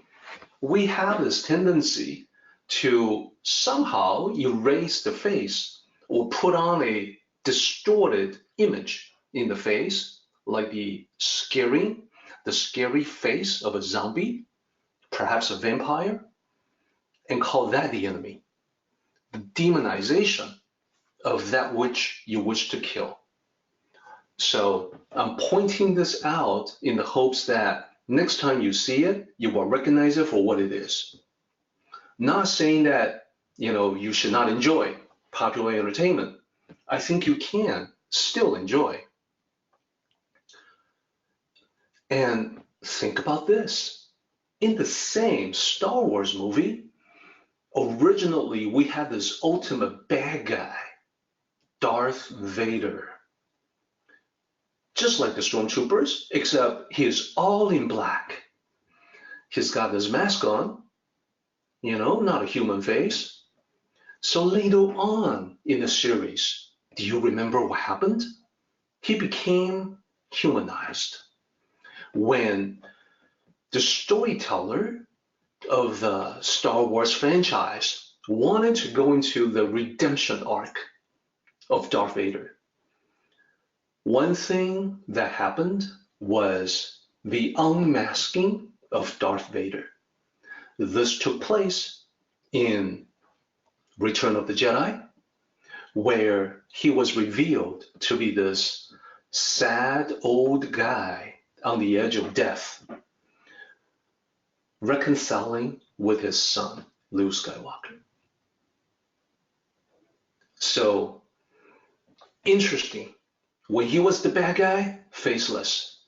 We have this tendency to somehow erase the face or put on a distorted image in the face, like the scary face of a zombie, perhaps a vampire, and call that the enemy. The demonization of that which you wish to kill. So I'm pointing this out in the hopes that next time you see it, you will recognize it for what it is. Not saying that, you should not enjoy popular entertainment. I think you can still enjoy. And think about this. In the same Star Wars movie, originally we had this ultimate bad guy, Darth Vader. Just like the stormtroopers, except he's all in black. He's got this mask on, not a human face. So later on in the series, do you remember what happened? He became humanized. When the storyteller of the Star Wars franchise wanted to go into the redemption arc of Darth Vader, one thing that happened was the unmasking of Darth Vader. This took place in Return of the Jedi, where he was revealed to be this sad old guy on the edge of death, reconciling with his son, Luke Skywalker. So, interesting. When he was the bad guy, faceless.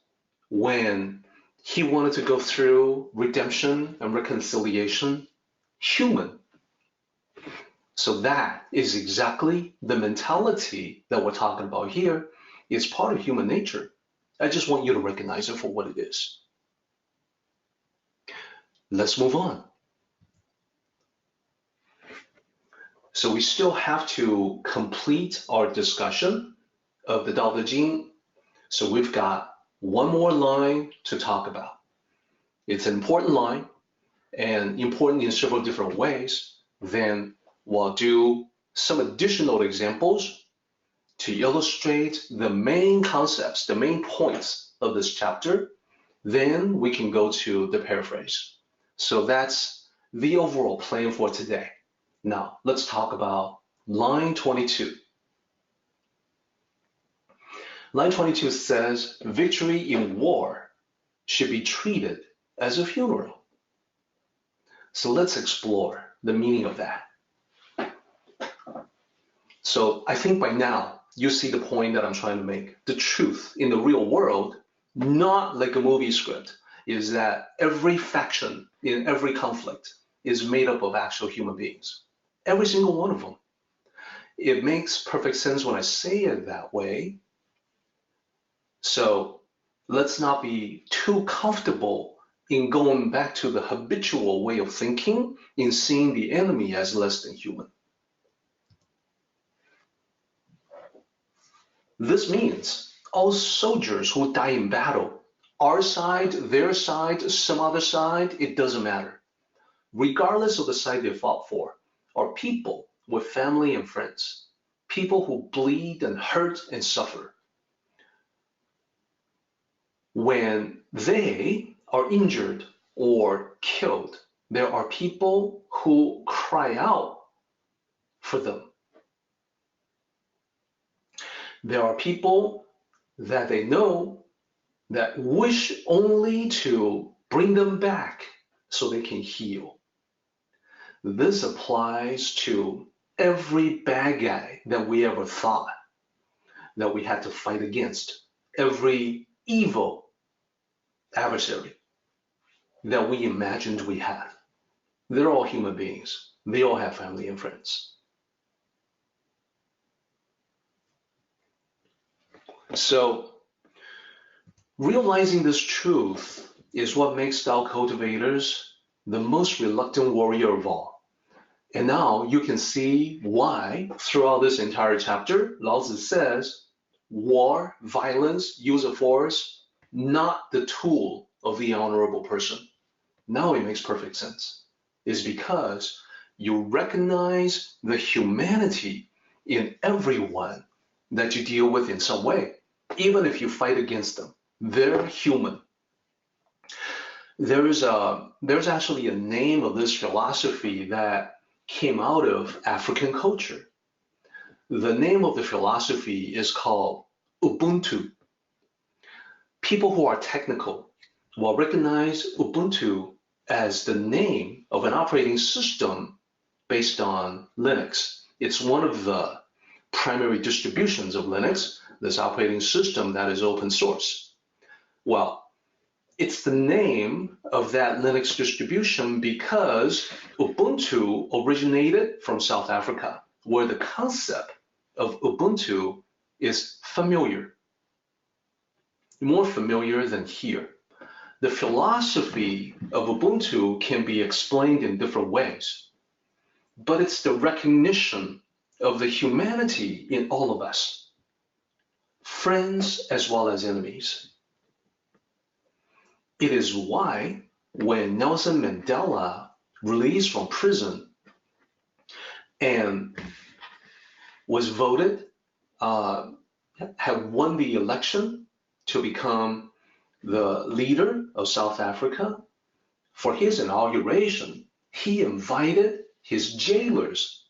When he wanted to go through redemption and reconciliation, human. So that is exactly the mentality that we're talking about here. It's part of human nature. I just want you to recognize it for what it is. Let's move on. So we still have to complete our discussion of the Tao Te Ching. So we've got one more line to talk about. It's an important line and important in several different ways. Then we'll do some additional examples to illustrate the main concepts, the main points of this chapter. Then we can go to the paraphrase. So that's the overall plan for today. Now, let's talk about line 22. Line 22 says, victory in war should be treated as a funeral. So let's explore the meaning of that. So I think by now, you see the point that I'm trying to make. The truth in the real world, not like a movie script, is that every faction in every conflict is made up of actual human beings. Every single one of them. It makes perfect sense when I say it that way. So let's not be too comfortable in going back to the habitual way of thinking in seeing the enemy as less than human. This means all soldiers who die in battle, our side, their side, some other side, it doesn't matter. Regardless of the side they fought for, are people with family and friends, people who bleed and hurt and suffer. When they are injured or killed, there are people who cry out for them. There are people that they know that wish only to bring them back so they can heal. This applies to every bad guy that we ever thought that we had to fight against, every evil adversary that we imagined we had. They're all human beings. They all have family and friends. So realizing this truth is what makes Tao cultivators the most reluctant warrior of all. And now you can see why throughout this entire chapter, Lao Tzu says, war, violence, use of force, not the tool of the honorable person. Now it makes perfect sense. It's because you recognize the humanity in everyone that you deal with in some way, even if you fight against them. They're human. There's actually a name of this philosophy that came out of African culture. the name of the philosophy is called Ubuntu. People who are technical will recognize Ubuntu as the name of an operating system based on Linux. It's one of the primary distributions of Linux, this operating system that is open source. Well, it's the name of that Linux distribution because Ubuntu originated from South Africa, where the concept of Ubuntu is familiar, more familiar than here. The philosophy of Ubuntu can be explained in different ways, but it's the recognition of the humanity in all of us, friends as well as enemies. It is why when Nelson Mandela released from prison and was voted, had won the election to become the leader of South Africa, for his inauguration, he invited his jailers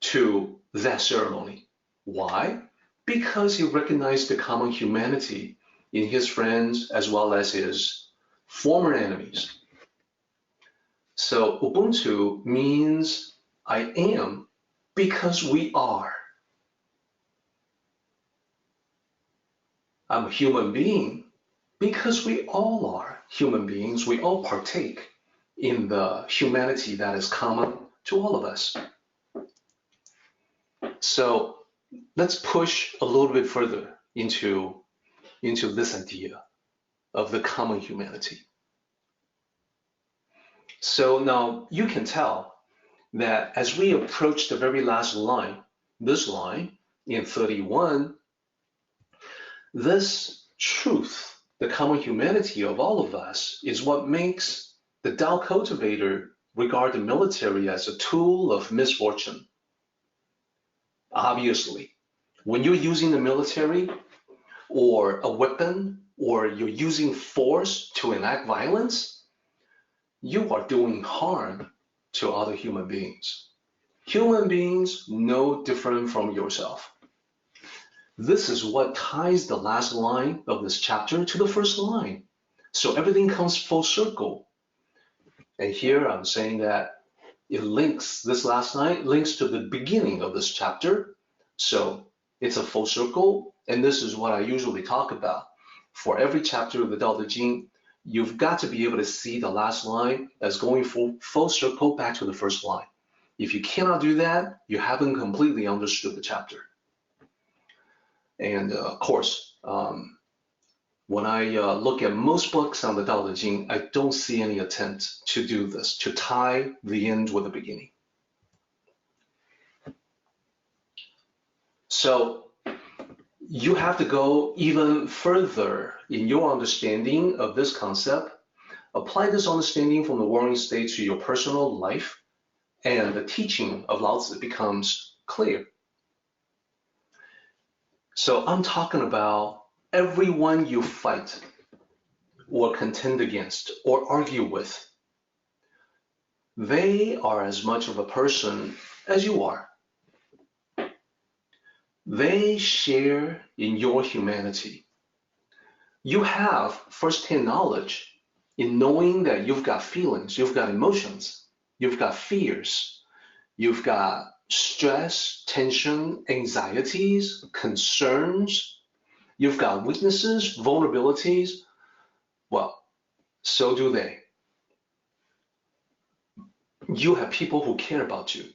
to that ceremony. Why? Because he recognized the common humanity in his friends as well as his former enemies. So Ubuntu means I am because we are. I'm a human being because we all are human beings. We all partake in the humanity that is common to all of us. So let's push a little bit further into this idea of the common humanity. So now you can tell that as we approach the very last line, this line in 31, this truth, the common humanity of all of us, is what makes the Tao cultivator regard the military as a tool of misfortune. Obviously, when you're using the military or a weapon, or you're using force to enact violence, you are doing harm to other human beings. Human beings no different from yourself. This is what ties the last line of this chapter to the first line. So everything comes full circle. And here I'm saying that it links, this last line links to the beginning of this chapter. So it's a full circle, and this is what I usually talk about. For every chapter of the Tao Te Ching, you've got to be able to see the last line as going full circle back to the first line. If you cannot do that, you haven't completely understood the chapter. And of course, when I look at most books on the Tao Te Ching, I don't see any attempt to do this, to tie the end with the beginning. So you have to go even further in your understanding of this concept. Apply this understanding from the warring state to your personal life, and the teaching of Lao Tzu becomes clear. So I'm talking about everyone you fight or contend against or argue with. They are as much of a person as you are. They share in your humanity. You have first-hand knowledge in knowing that you've got feelings, you've got emotions, you've got fears, you've got stress, tension, anxieties, concerns, you've got weaknesses, vulnerabilities. Well, so do they. You have people who care about you.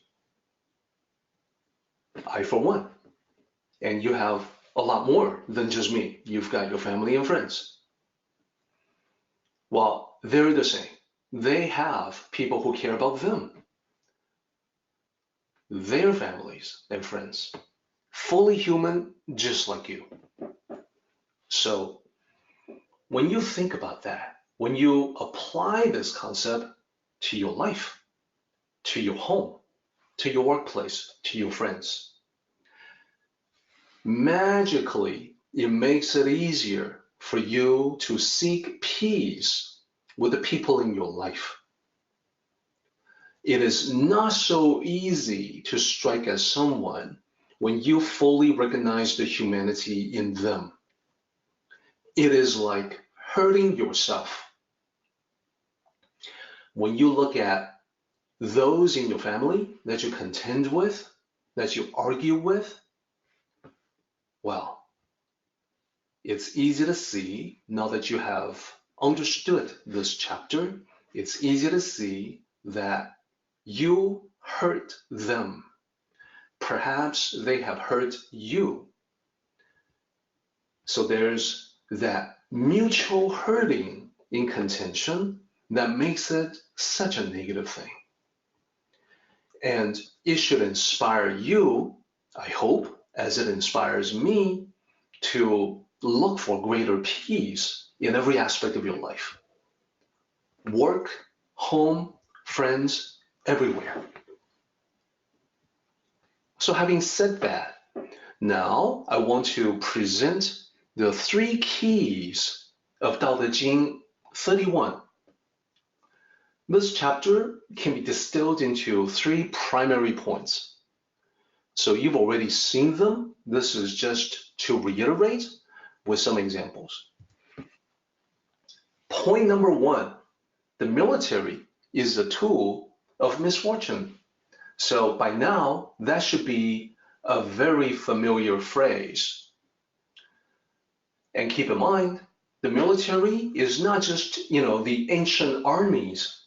I, for one. And you have a lot more than just me. You've got your family and friends. Well, they're the same. They have people who care about them, their families and friends, fully human, just like you. So when you think about that, when you apply this concept to your life, to your home, to your workplace, to your friends, magically, it makes it easier for you to seek peace with the people in your life. It is not so easy to strike at someone when you fully recognize the humanity in them, it is like hurting yourself. When you look at those in your family that you contend with, that you argue with, well, it's easy to see, now that you have understood this chapter, it's easy to see that you hurt them. Perhaps they have hurt you. So there's that mutual hurting in contention that makes it such a negative thing. And it should inspire you, I hope, as it inspires me, to look for greater peace in every aspect of your life. Work, home, friends, everywhere. So having said that, now I want to present the 3 keys of Tao Te Ching 31. This chapter can be distilled into 3 primary points. So you've already seen them. This is just to reiterate with some examples. Point number 1, the military is a tool of misfortune. So by now, that should be a very familiar phrase. And keep in mind, the military is not just, the ancient armies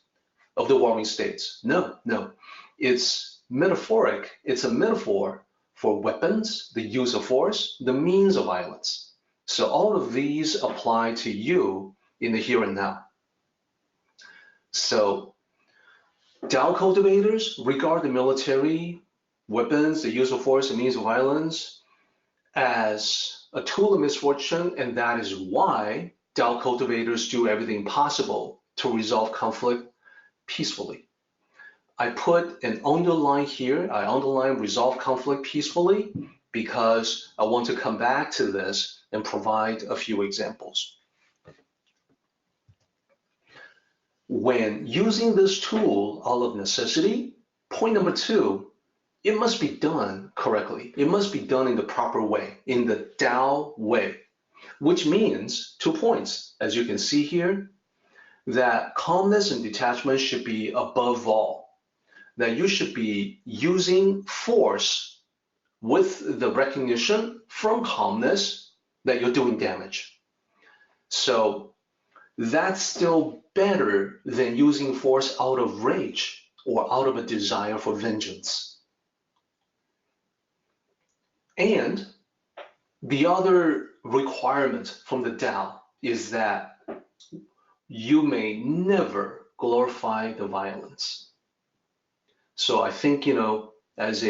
of the warring states. No. It's metaphoric. It's a metaphor for weapons, the use of force, the means of violence. So all of these apply to you in the here and now. So Tao cultivators regard the military, weapons, the use of force, and means of violence as a tool of misfortune, and that is why Tao cultivators do everything possible to resolve conflict peacefully. I put an underline here. I underline resolve conflict peacefully because I want to come back to this and provide a few examples. When using this tool out of necessity, point number 2, it must be done correctly. It must be done in the proper way, in the Tao way, which means 2 points, as you can see here, that calmness and detachment should be above all, that you should be using force with the recognition from calmness that you're doing damage. So that's still better than using force out of rage or out of a desire for vengeance. And the other requirement from the Tao is that you may never glorify the violence. So I think, as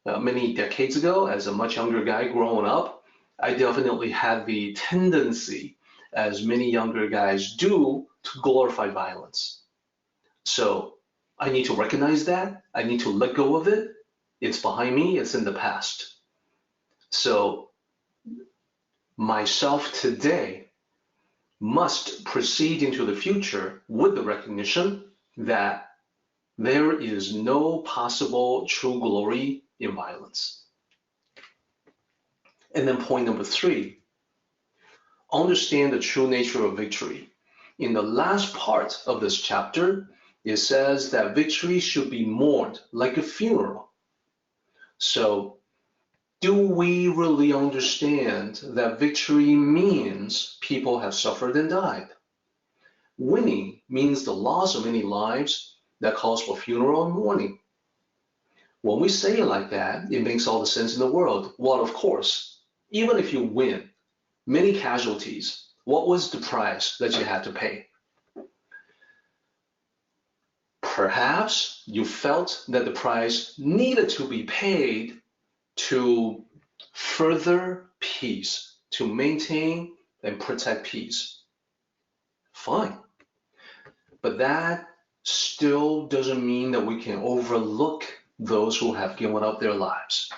many decades ago, as a much younger guy growing up, I definitely had the tendency, as many younger guys do, to glorify violence. So I need to recognize that. I need to let go of it. It's behind me. It's in the past. So myself today must proceed into the future with the recognition that there is no possible true glory in violence. And then point number 3, understand the true nature of victory. In the last part of this chapter, it says that victory should be mourned like a funeral. So do we really understand that victory means people have suffered and died? Winning means the loss of many lives that calls for funeral and mourning. When we say it like that, it makes all the sense in the world. Well, of course, even if you win, many casualties, what was the price that you had to pay? Perhaps you felt that the price needed to be paid to further peace, to maintain and protect peace. Fine. But that still doesn't mean that we can overlook those who have given up their lives.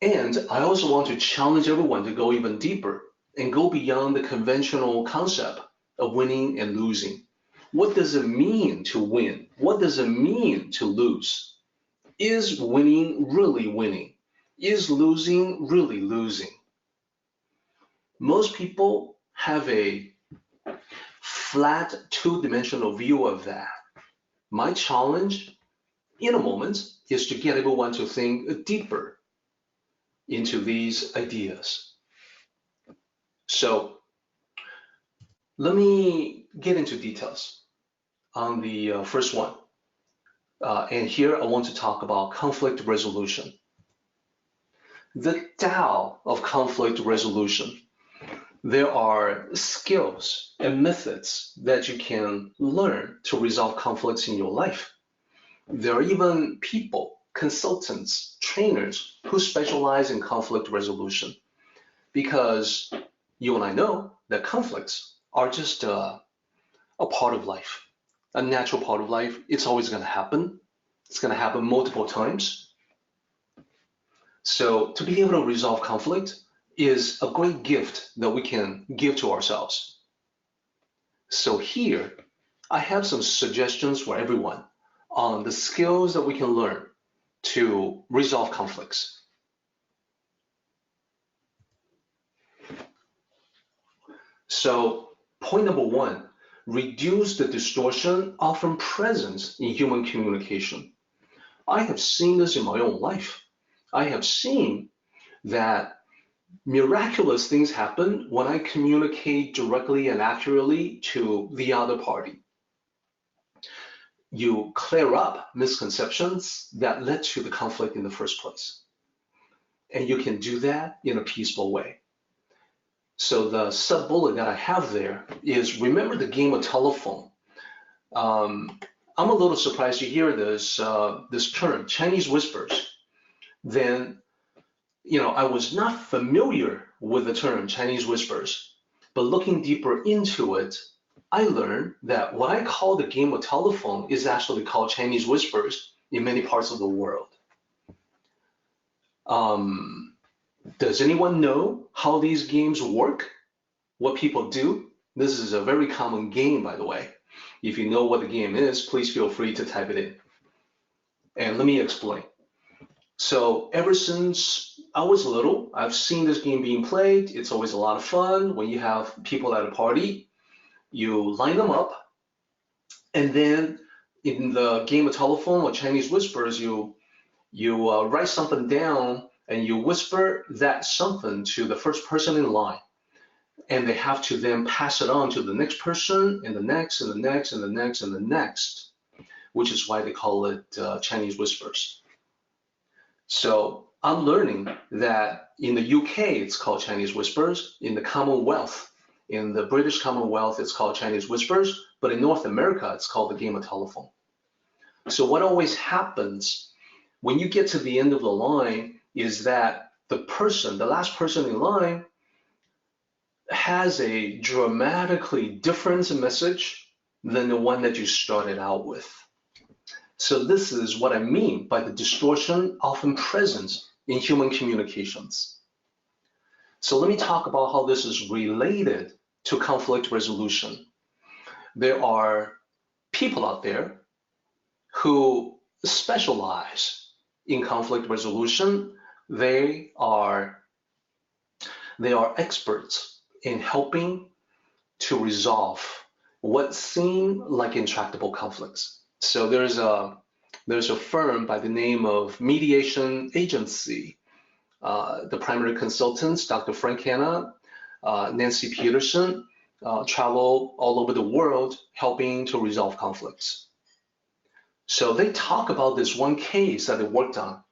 And I also want to challenge everyone to go even deeper and go beyond the conventional concept of winning and losing. What does it mean to win? What does it mean to lose? Is winning really winning? Is losing really losing? Most people have a flat two-dimensional view of that. My challenge in a moment is to get everyone to think deeper into these ideas. So let me get into details on the first one. And here I want to talk about conflict resolution. The Tao of conflict resolution. There are skills and methods that you can learn to resolve conflicts in your life. There are even people, consultants, trainers who specialize in conflict resolution, because you and I know that conflicts are just a part of life, a natural part of life. It's always going to happen. It's going to happen multiple times. So to be able to resolve conflict is a great gift that we can give to ourselves. So here, I have some suggestions for everyone on the skills that we can learn to resolve conflicts. So point number one, reduce the distortion often present in human communication. I have seen this in my own life. I have seen that miraculous things happen when I communicate directly and accurately to the other party. You clear up misconceptions that led to the conflict in the first place. And you can do that in a peaceful way. So the sub-bullet that I have there is, remember the game of telephone. I'm a little surprised to hear this, this term, Chinese whispers. Then, I was not familiar with the term Chinese whispers, but looking deeper into it, I learned that what I call the game of telephone is actually called Chinese whispers in many parts of the world. Does anyone know how these games work? What people do? This is a very common game, by the way. If you know what the game is, please feel free to type it in. And let me explain. So ever since I was little, I've seen this game being played. It's always a lot of fun. When you have people at a party, you line them up. And then in the game of telephone or Chinese whispers, you write something down and you whisper that something to the first person in line. And they have to then pass it on to the next person and the next and the next and the next and the next, which is why they call it Chinese whispers. So I'm learning that in the UK, it's called Chinese whispers. In the Commonwealth, in the British Commonwealth, it's called Chinese whispers. But in North America, it's called the game of telephone. So what always happens when you get to the end of the line is that the last person in line, has a dramatically different message than the one that you started out with. So this is what I mean by the distortion often present in human communications. So let me talk about how this is related to conflict resolution. There are people out there who specialize in conflict resolution. They are experts in helping to resolve what seem like intractable conflicts. So there's a firm by the name of Mediation Agency. The primary consultants, Dr. Frank Hanna, Nancy Peterson, travel all over the world helping to resolve conflicts. So they talk about this one case that they worked on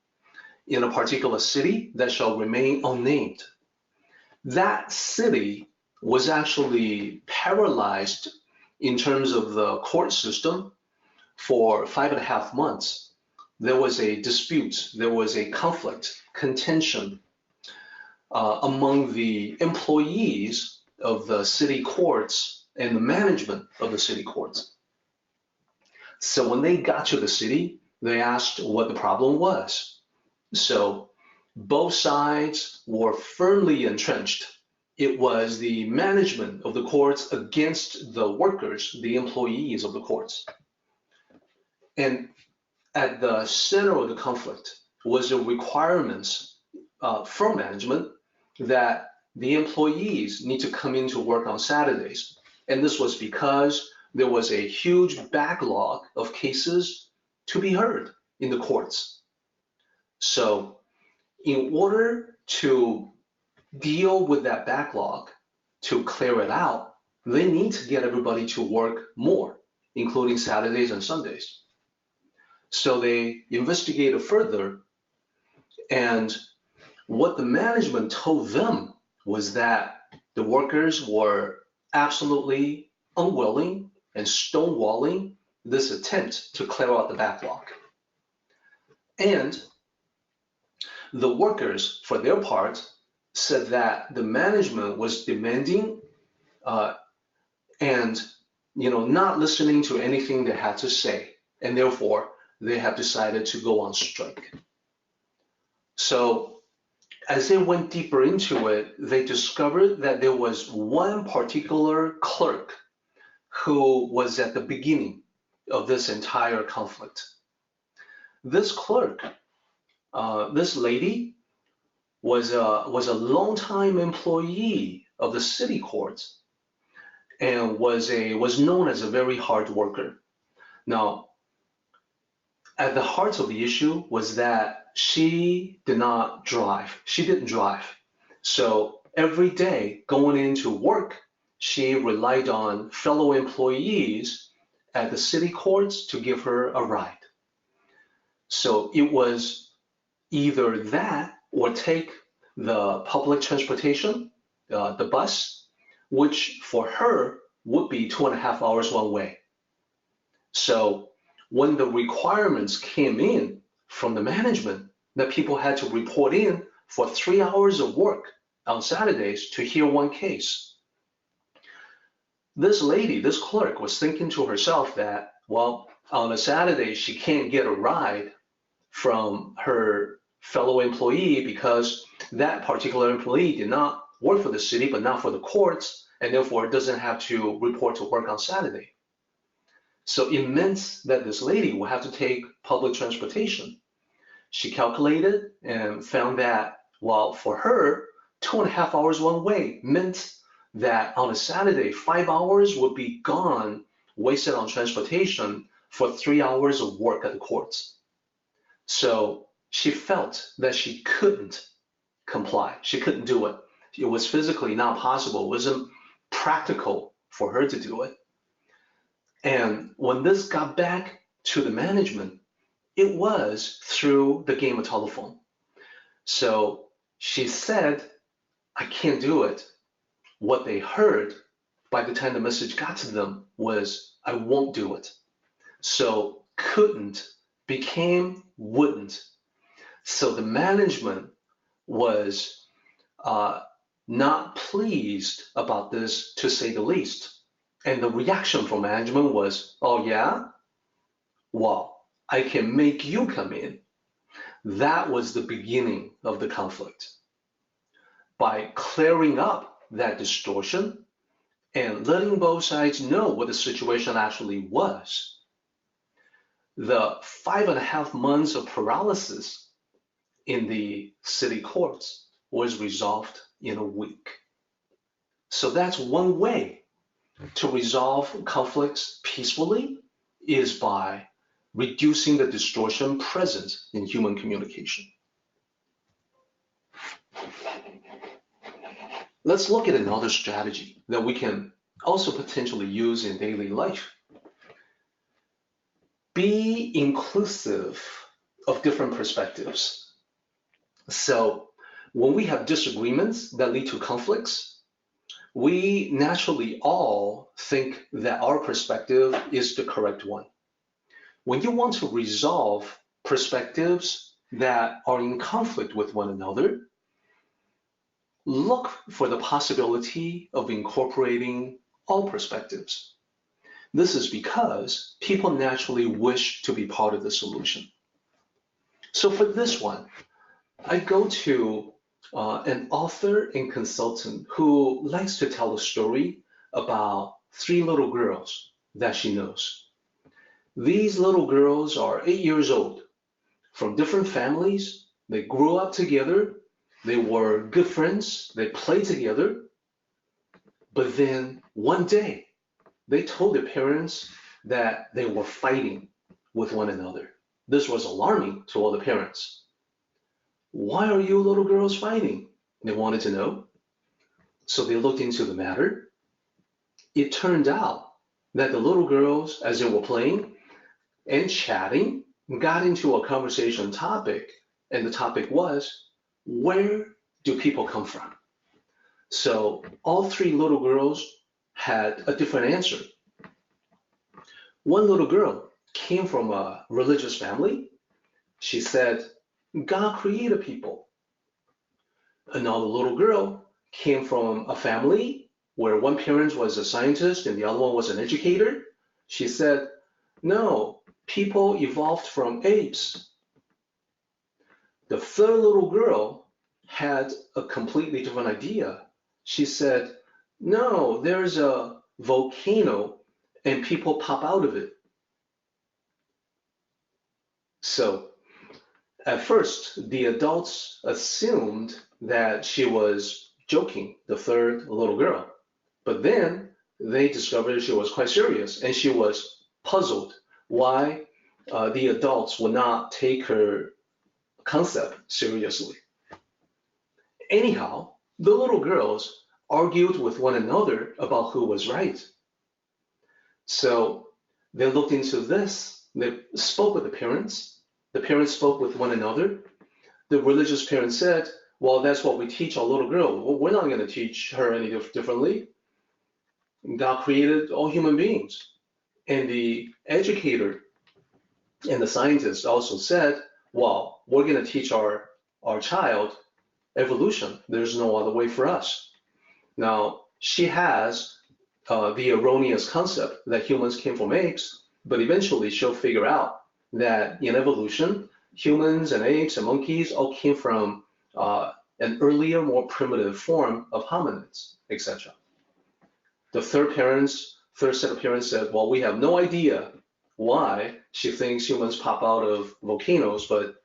in a particular city that shall remain unnamed. That city was actually paralyzed in terms of the court system for 5.5 months. There was a dispute, there was a conflict, contention among the employees of the city courts and the management of the city courts. So when they got to the city, they asked what the problem was. So both sides were firmly entrenched. It was the management of the courts against the workers, the employees of the courts. And at the center of the conflict was the requirements from management that the employees need to come into work on Saturdays. And this was because there was a huge backlog of cases to be heard in the courts. So in order to deal with that backlog, to clear it out, they need to get everybody to work more, including Saturdays and Sundays. So they investigated further, and what the management told them was that the workers were absolutely unwilling and stonewalling this attempt to clear out the backlog. And the workers, for their part, said that the management was demanding and not listening to anything they had to say, and therefore they have decided to go on strike. So as they went deeper into it, they discovered that there was one particular clerk who was at the beginning of this entire conflict. This clerk, this lady, was a longtime employee of the city courts and was known as a very hard worker. Now, at the heart of the issue was that she didn't drive. So every day going into work, she relied on fellow employees at the city courts to give her a ride. So it was either that or take the public transportation, the bus, which for her would be 2.5 hours one way. So when the requirements came in from the management that people had to report in for 3 hours of work on Saturdays to hear one case, this lady, this clerk, was thinking to herself that, well, on a Saturday, she can't get a ride from her fellow employee because that particular employee did not work for the city, but not for the courts, and therefore doesn't have to report to work on Saturday. So it meant that this lady will have to take public transportation. She calculated and found that, well, for her, 2.5 hours one way meant that on a Saturday, 5 hours would be gone, wasted on transportation for 3 hours of work at the courts. So she felt that she couldn't comply. She couldn't do it. It was physically not possible. It wasn't practical for her to do it. And when this got back to the management, it was through the game of telephone. So she said, I can't do it. What they heard by the time the message got to them was, I won't do it. So couldn't became wouldn't. So the management was not pleased about this, to say the least. And the reaction from management was, oh yeah? Well, I can make you come in. That was the beginning of the conflict. By clearing up that distortion and letting both sides know what the situation actually was, the 5.5 months of paralysis in the city courts was resolved in a week. So that's one way to resolve conflicts peacefully, is by reducing the distortion present in human communication. Let's look at another strategy that we can also potentially use in daily life. Be inclusive of different perspectives. So when we have disagreements that lead to conflicts, we naturally all think that our perspective is the correct one. When you want to resolve perspectives that are in conflict with one another, look for the possibility of incorporating all perspectives. This is because people naturally wish to be part of the solution. So for this one, I go to an author and consultant who likes to tell a story about 3 little girls that she knows. These little girls are 8 years old, from different families. They grew up together. They were good friends. They played together. But then one day, they told their parents that they were fighting with one another. This was alarming to all the parents. Why are you little girls fighting? They wanted to know. So they looked into the matter. It turned out that the little girls, as they were playing and chatting, got into a conversation topic, and the topic was, where do people come from? So all three little girls had a different answer. One little girl came from a religious family. She said, God created people. Another little girl came from a family where one parent was a scientist and the other one was an educator. She said, no, people evolved from apes. The third little girl had a completely different idea. She said, no, there's a volcano and people pop out of it. So at first, the adults assumed that she was joking, the third little girl. But then they discovered she was quite serious, and she was puzzled why the adults would not take her concept seriously. Anyhow, the little girls argued with one another about who was right. So they looked into this. They spoke with the parents. The parents spoke with one another. The religious parents said, well, that's what we teach our little girl. Well, we're not going to teach her any differently. God created all human beings. And the educator and the scientist also said, well, we're going to teach our child evolution. There's no other way for us. Now, she has the erroneous concept that humans came from apes, but eventually she'll figure out that in evolution, humans and apes and monkeys all came from an earlier, more primitive form of hominids, etc. The third set of parents said, well, we have no idea why she thinks humans pop out of volcanoes, but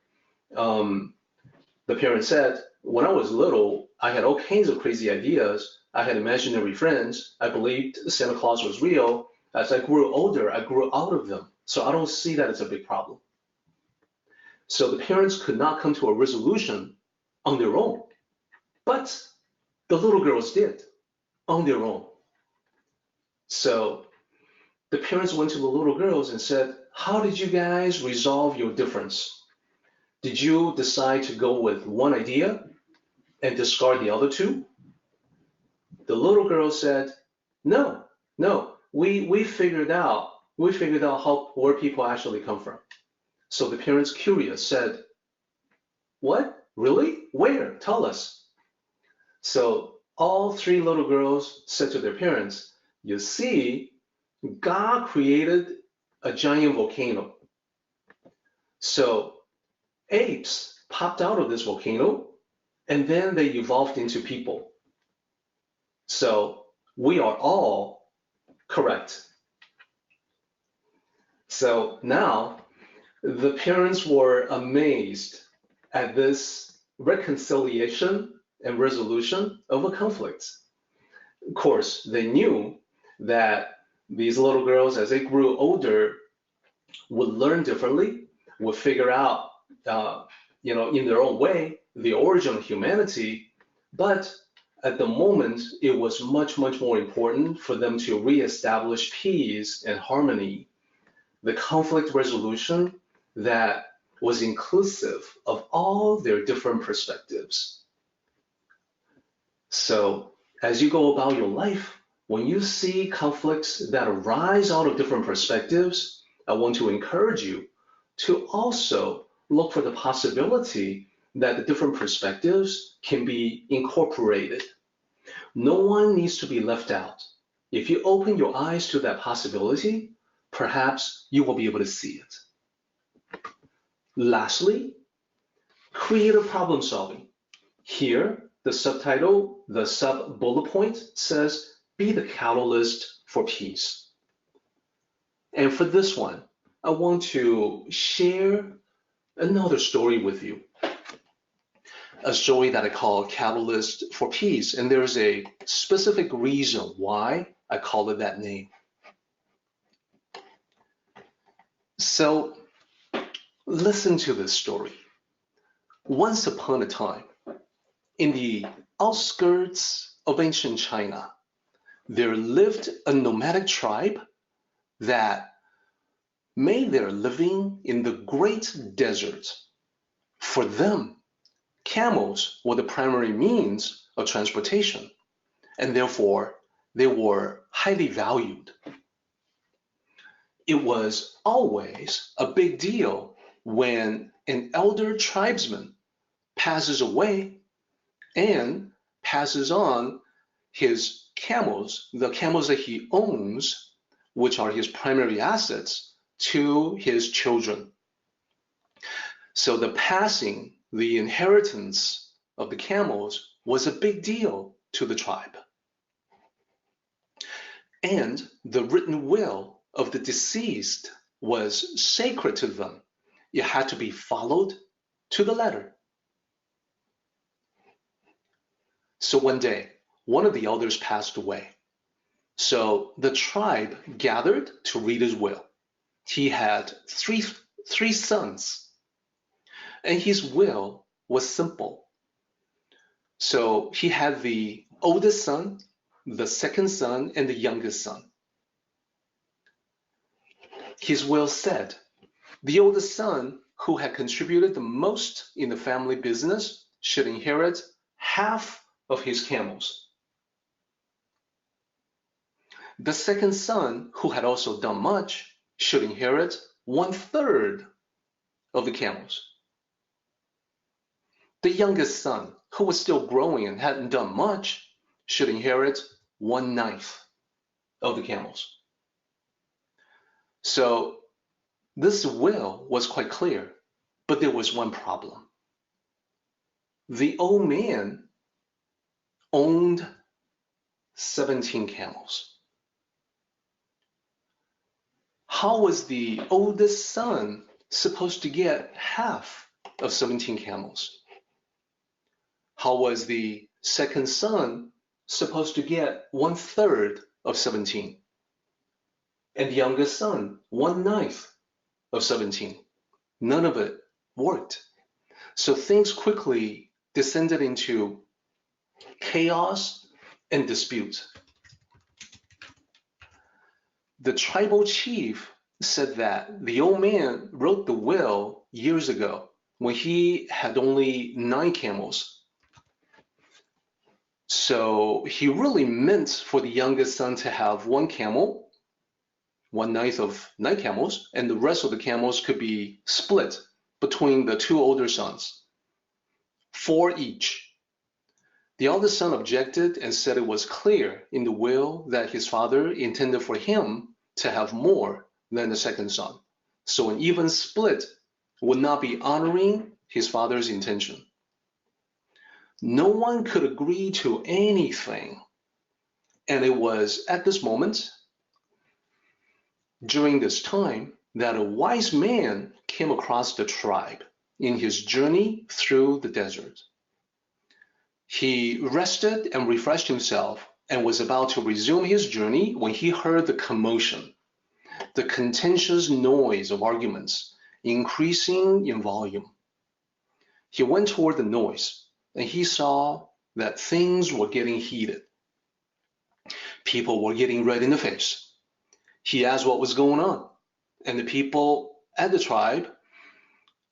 the parent said, when I was little, I had all kinds of crazy ideas. I had imaginary friends. I believed Santa Claus was real. As I grew older, I grew out of them. So I don't see that as a big problem. So the parents could not come to a resolution on their own, but the little girls did on their own. So the parents went to the little girls and said, how did you guys resolve your difference? Did you decide to go with one idea and discard the other two? The little girl said, no, we figured out where people actually come from. So the parents, curious, said, what? Really? Where? Tell us. So all three little girls said to their parents, you see, God created a giant volcano. So apes popped out of this volcano, and then they evolved into people. So we are all correct. So now the parents were amazed at this reconciliation and resolution of a conflict. Of course, they knew that these little girls, as they grew older, would learn differently, would figure out, in their own way, the origin of humanity. But at the moment, it was much, much more important for them to reestablish peace and harmony, the conflict resolution that was inclusive of all their different perspectives. So as you go about your life, when you see conflicts that arise out of different perspectives, I want to encourage you to also look for the possibility that the different perspectives can be incorporated. No one needs to be left out. If you open your eyes to that possibility, perhaps you will be able to see it. Lastly, creative problem solving. Here, the subtitle, the sub-bullet point says, be the catalyst for peace. And for this one, I want to share another story with you. A story that I call Catalyst for Peace. And there's a specific reason why I call it that name. So listen to this story. Once upon a time, in the outskirts of ancient China, there lived a nomadic tribe that made their living in the great desert. For them, camels were the primary means of transportation, and therefore they were highly valued. It was always a big deal when an elder tribesman passes away and passes on his camels, the camels that he owns, which are his primary assets, to his children. So the passing, the inheritance of the camels was a big deal to the tribe. And the written will of the deceased was sacred to them. It had to be followed to the letter. So one day, one of the elders passed away. So the tribe gathered to read his will. He had three sons, and his will was simple. So he had the oldest son, the second son, and the youngest son. His will said, the oldest son, who had contributed the most in the family business, should inherit half of his camels. The second son, who had also done much, should inherit 1/3 of the camels. The youngest son, who was still growing and hadn't done much, should inherit 1/9 of the camels. So this will was quite clear, but there was one problem. The old man owned 17 camels. How was the oldest son supposed to get half of 17 camels? How was the second son supposed to get 1/3 of 17? And the youngest son, 1/9 of 17. None of it worked. So things quickly descended into chaos and dispute. The tribal chief said that the old man wrote the will years ago when he had only 9 camels. So he really meant for the youngest son to have 1 camel, 1/9 of 9 camels, and the rest of the camels could be split between the 2 older sons, 4 each. The eldest son objected and said it was clear in the will that his father intended for him to have more than the second son. So an even split would not be honoring his father's intention. No one could agree to anything. And it was at this moment, during this time, that a wise man came across the tribe in his journey through the desert. He rested and refreshed himself and was about to resume his journey when he heard the commotion, the contentious noise of arguments increasing in volume. He went toward the noise and he saw that things were getting heated. People were getting red in the face. He asked what was going on, and the people at the tribe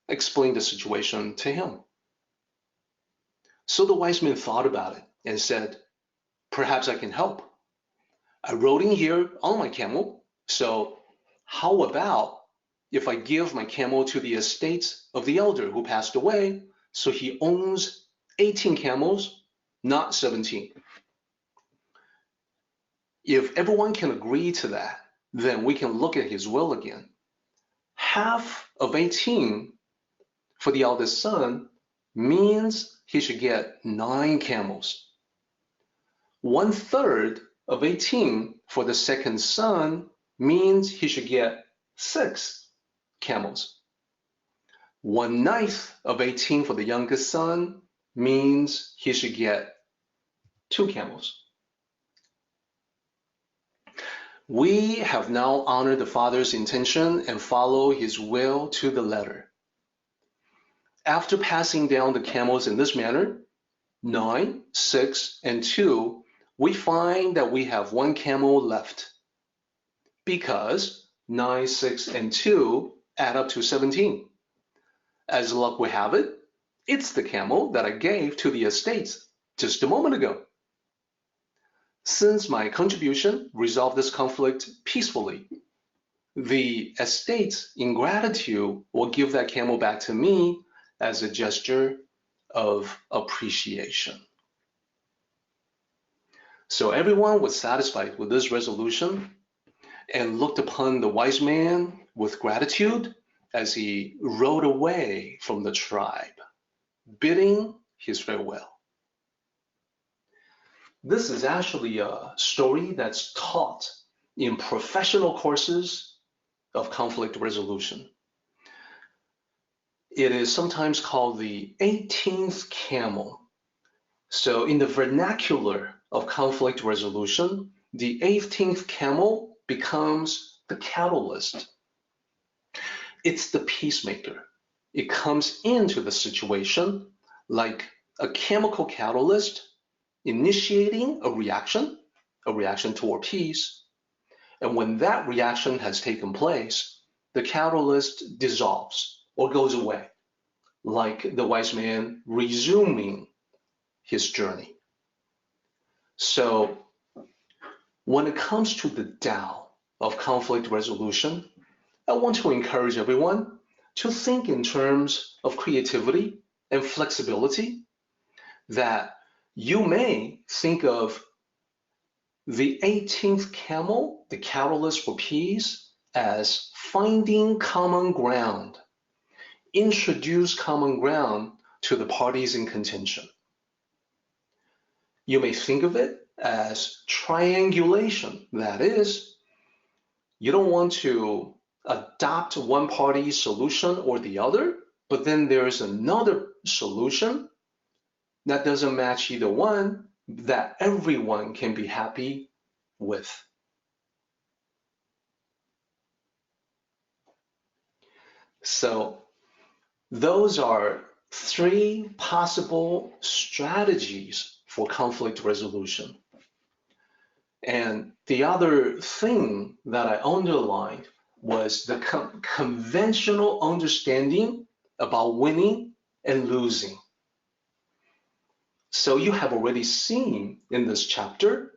explained the situation to him. So the wise man thought about it and said, perhaps I can help. I rode in here on my camel, so how about if I give my camel to the estate of the elder who passed away, so he owns 18 camels, not 17. If everyone can agree to that, then we can look at his will again. Half of 18 for the eldest son means he should get 9 camels. 1/3 of 18 for the second son means he should get 6 camels. 1/9 of 18 for the youngest son means he should get 2 camels. We have now honored the father's intention and follow his will to the letter. After passing down the camels in this manner, 9, 6, and 2, we find that we have 1 camel left, because 9, 6, and 2 add up to 17. As luck would have it, it's the camel that I gave to the estates just a moment ago. Since my contribution resolved this conflict peacefully, the estates, in gratitude, will give that camel back to me as a gesture of appreciation. So everyone was satisfied with this resolution and looked upon the wise man with gratitude as he rode away from the tribe, bidding his farewell. This is actually a story that's taught in professional courses of conflict resolution. It is sometimes called the 18th camel. So in the vernacular of conflict resolution, the 18th camel becomes the catalyst. It's the peacemaker. It comes into the situation like a chemical catalyst, initiating a reaction toward peace. And when that reaction has taken place, the catalyst dissolves or goes away, like the wise man resuming his journey. So when it comes to the Tao of conflict resolution, I want to encourage everyone to think in terms of creativity and flexibility, that you may think of the 18th camel, the catalyst for peace, as finding common ground. Introduce common ground to the parties in contention. You may think of it as triangulation. That is, you don't want to adopt one party's solution or the other, but then there's another solution that doesn't match either one that everyone can be happy with. So those are 3 possible strategies for conflict resolution. And the other thing that I underlined was the conventional understanding about winning and losing. So you have already seen in this chapter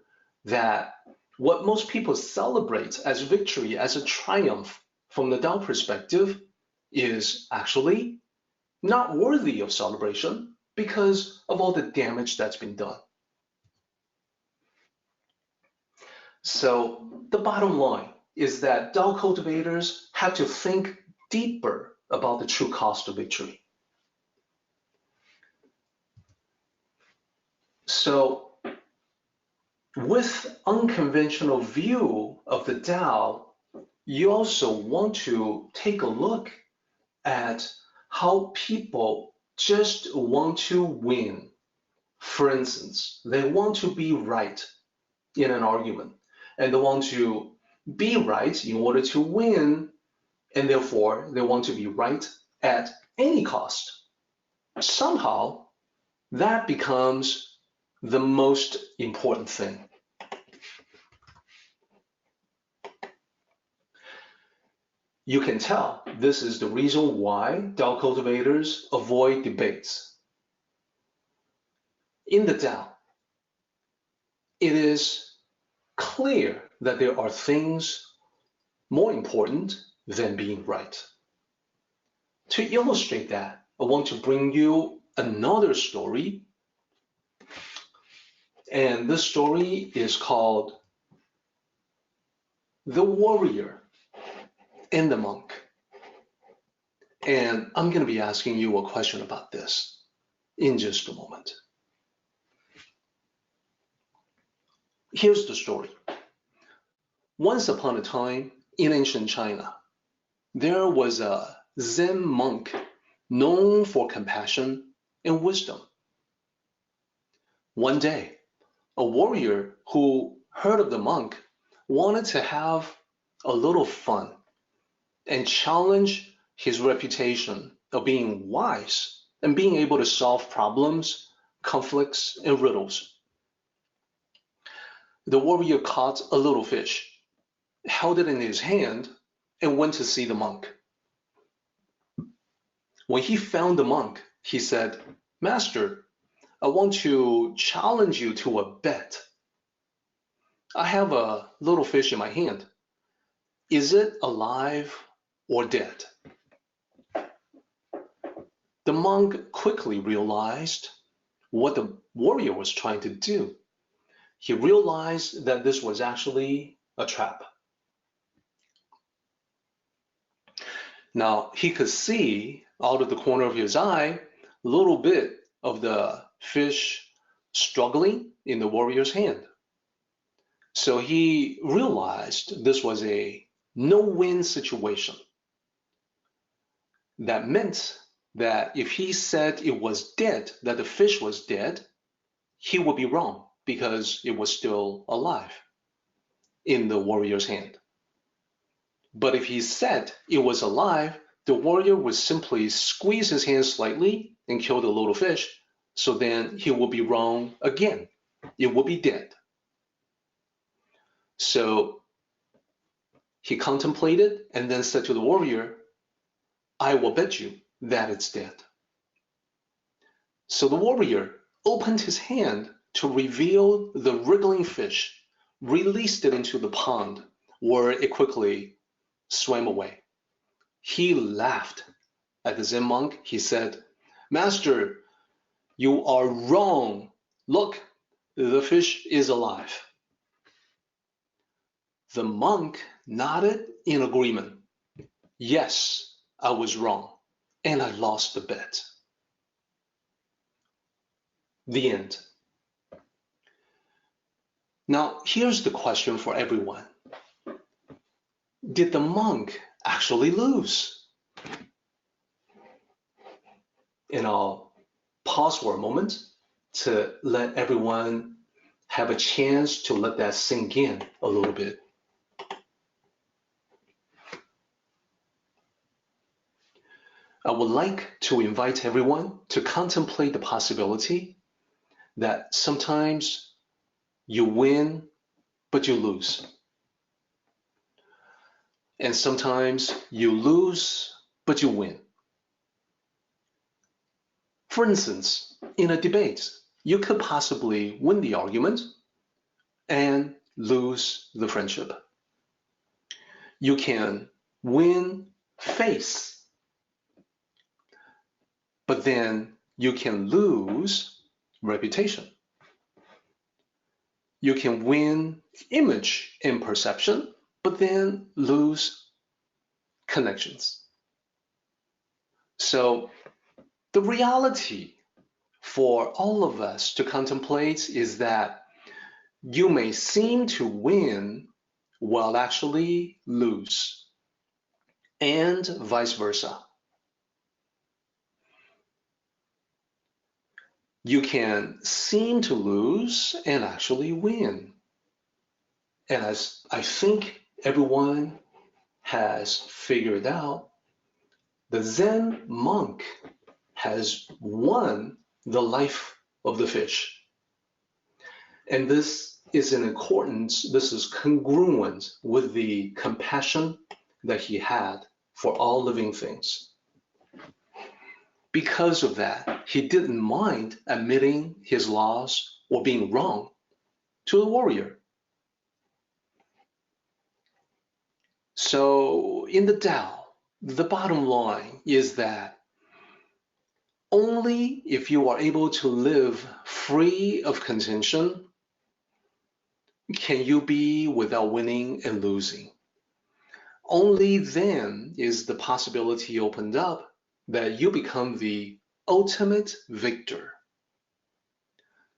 that what most people celebrate as victory, as a triumph from the Tao perspective, is actually not worthy of celebration because of all the damage that's been done. So the bottom line is that Tao cultivators have to think deeper about the true cost of victory. So with unconventional view of the Tao, you also want to take a look at how people just want to win. For instance, they want to be right in an argument, and they want to be right in order to win, and therefore they want to be right at any cost. Somehow, that becomes the most important thing. You can tell this is the reason why Tao cultivators avoid debates. In the Tao, it is clear that there are things more important than being right. To illustrate that, I want to bring you another story. And this story is called The Warrior and the Monk. And I'm going to be asking you a question about this in just a moment. Here's the story. Once upon a time in ancient China, there was a Zen monk known for compassion and wisdom. One day, a warrior who heard of the monk wanted to have a little fun and challenge his reputation of being wise and being able to solve problems, conflicts, and riddles. The warrior caught a little fish, held it in his hand, and went to see the monk. When he found the monk, he said, "Master, I want to challenge you to a bet. I have a little fish in my hand. Is it alive or dead?" The monk quickly realized what the warrior was trying to do. He realized that this was actually a trap. Now, he could see out of the corner of his eye a little bit of the fish struggling in the warrior's hand. So he realized this was a no-win situation. That meant that if he said it was dead, that the fish was dead, he would be wrong because it was still alive in the warrior's hand. But if he said it was alive, the warrior would simply squeeze his hand slightly and kill the little fish, so then he would be wrong again. It would be dead. So he contemplated and then said to the warrior, "I will bet you that it's dead." So the warrior opened his hand to reveal the wriggling fish, released it into the pond, where it quickly swam away. He laughed at the Zen monk. He said, "Master, you are wrong. Look, the fish is alive." The monk nodded in agreement. "Yes, I was wrong, and I lost the bet." The end. Now, here's the question for everyone. Did the monk actually lose? And I'll pause for a moment to let everyone have a chance to let that sink in a little bit. I would like to invite everyone to contemplate the possibility that sometimes you win, but you lose. And sometimes you lose, but you win. For instance, in a debate, you could possibly win the argument and lose the friendship. You can win face, but then you can lose reputation. You can win image and perception, but then lose connections. So the reality for all of us to contemplate is that you may seem to win while actually lose, and vice versa. You can seem to lose and actually win. And as I think everyone has figured out, the Zen monk has won the life of the fish. And this is in accordance, this is congruent with the compassion that he had for all living things. Because of that, he didn't mind admitting his loss or being wrong to the warrior. So in the Tao, the bottom line is that only if you are able to live free of contention can you be without winning and losing. Only then is the possibility opened up that you become the ultimate victor.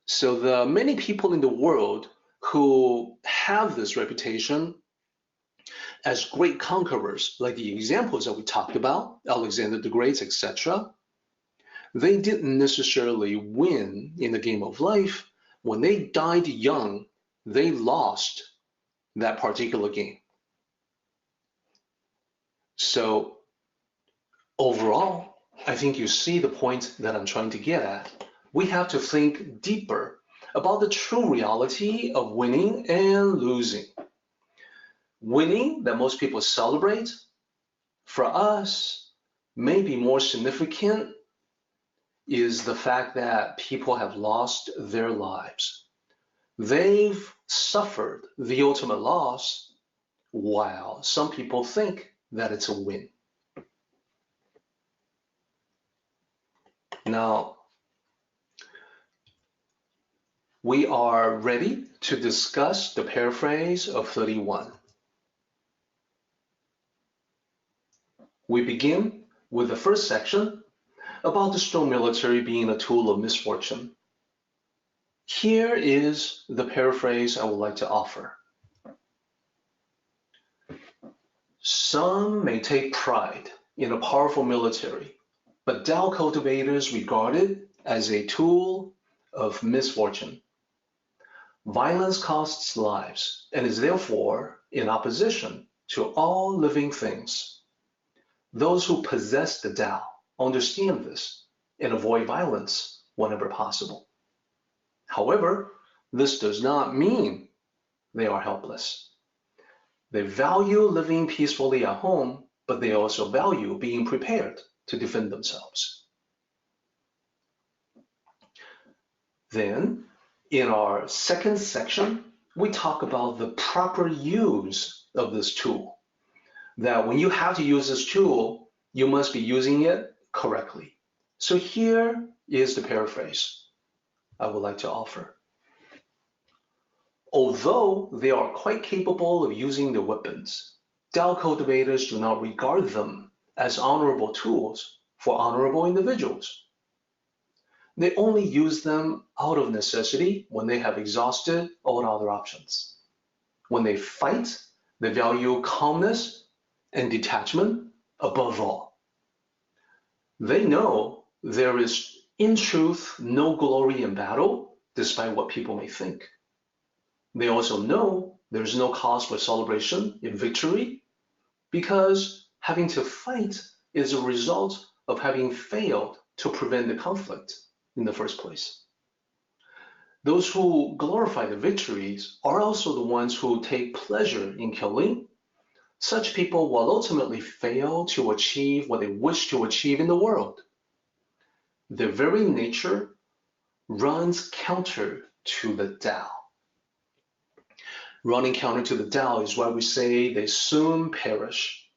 So the many people in the world who have this reputation As great conquerors, like the examples that we talked about, Alexander the Great, etc., they didn't necessarily win in the game of life. When they died young, they lost that particular game. So overall, I think you see the point that I'm trying to get at. We have to think deeper about the true reality of winning and losing. Winning that most people celebrate, for us, may be more significant is the fact that people have lost their lives. They've suffered the ultimate loss, while some people think that it's a win. Now, we are ready to discuss the paraphrase of 31. We begin with the first section about the strong military being a tool of misfortune. Here is the paraphrase I would like to offer. Some may take pride in a powerful military, but Tao cultivators regard it as a tool of misfortune. Violence costs lives and is therefore in opposition to all living things. Those who possess the Tao understand this and avoid violence whenever possible. However, this does not mean they are helpless. They value living peacefully at home, but they also value being prepared to defend themselves. Then, in our second section, we talk about the proper use of this tool. That when you have to use this tool, you must be using it correctly. So here is the paraphrase I would like to offer. Although they are quite capable of using their weapons, Tao cultivators do not regard them as honorable tools for honorable individuals. They only use them out of necessity when they have exhausted all other options. When they fight, they value calmness and detachment above all. They know there is, in truth, no glory in battle, despite what people may think. They also know there's no cause for celebration in victory, because having to fight is a result of having failed to prevent the conflict in the first place. Those who glorify the victories are also the ones who take pleasure in killing. Such people will ultimately fail to achieve what they wish to achieve in the world. Their very nature runs counter to the Tao. Running counter to the Tao is why we say they soon perish.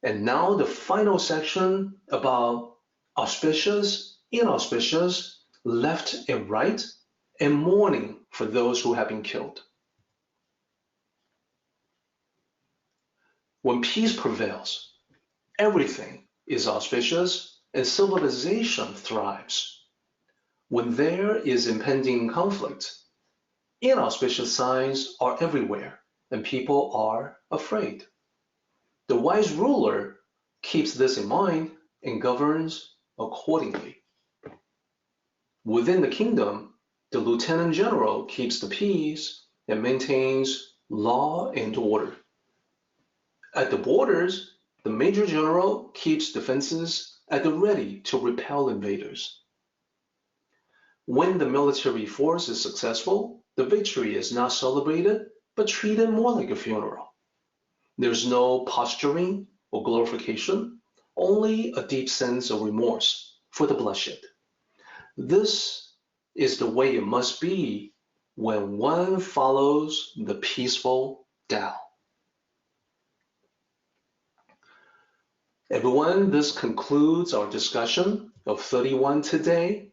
And now the final section about auspicious, inauspicious, left and right, and mourning for those who have been killed. When peace prevails, everything is auspicious and civilization thrives. When there is impending conflict, inauspicious signs are everywhere and people are afraid. The wise ruler keeps this in mind and governs accordingly. Within the kingdom, the lieutenant general keeps the peace and maintains law and order. At the borders, the major general keeps defenses at the ready to repel invaders. When the military force is successful, the victory is not celebrated, but treated more like a funeral. There's no posturing or glorification, only a deep sense of remorse for the bloodshed. This is the way it must be when one follows the peaceful Tao. Everyone, this concludes our discussion of 31 today.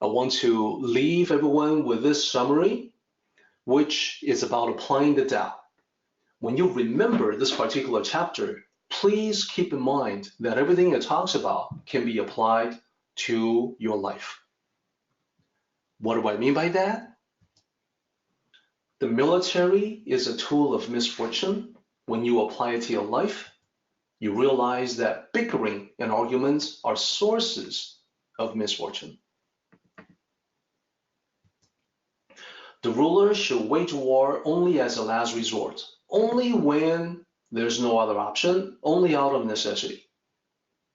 I want to leave everyone with this summary, which is about applying the Tao. When you remember this particular chapter, please keep in mind that everything it talks about can be applied to your life. What do I mean by that? The military is a tool of misfortune. When you apply it to your life, you realize that bickering and arguments are sources of misfortune. The ruler should wage war only as a last resort, only when there's no other option, only out of necessity.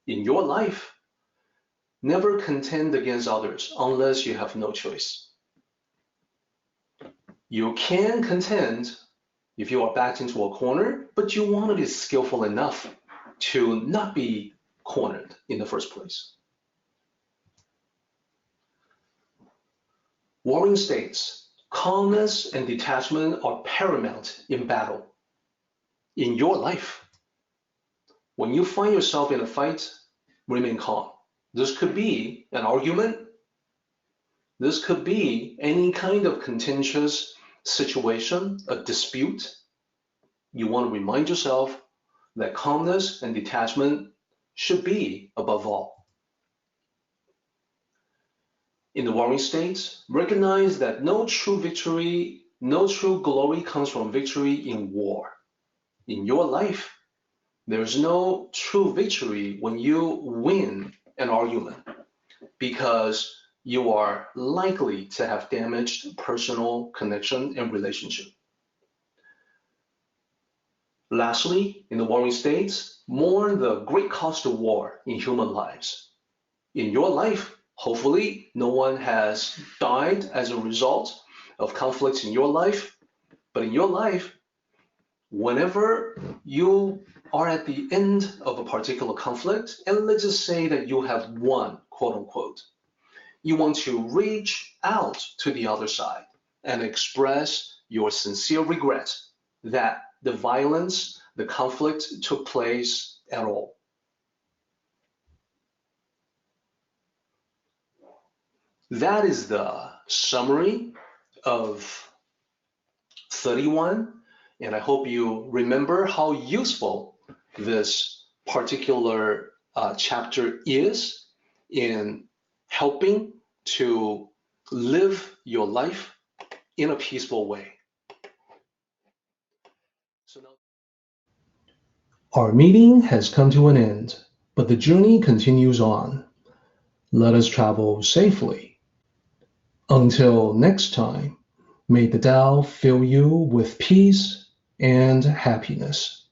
In your life, never contend against others unless you have no choice. You can contend if you are backed into a corner, but you want to be skillful enough to not be cornered in the first place. Warring states, calmness and detachment are paramount in battle. In your life, when you find yourself in a fight, remain calm. This could be an argument. This could be any kind of contentious situation, a dispute. You want to remind yourself that calmness and detachment should be above all. In the warring states, recognize that no true victory, no true glory comes from victory in war. In your life, there's no true victory when you win an argument, because you are likely to have damaged personal connection and relationship. Lastly, in the warring states, mourn the great cost of war in human lives. In your life, hopefully, no one has died as a result of conflicts in your life, but in your life, whenever you are at the end of a particular conflict, and let's just say that you have won, quote unquote, you want to reach out to the other side and express your sincere regret that the violence, the conflict took place at all. That is the summary of 31, and I hope you remember how useful this particular chapter is in helping to live your life in a peaceful way. So now, our meeting has come to an end, but the journey continues on. Let us travel safely. Until next time, may the Tao fill you with peace and happiness.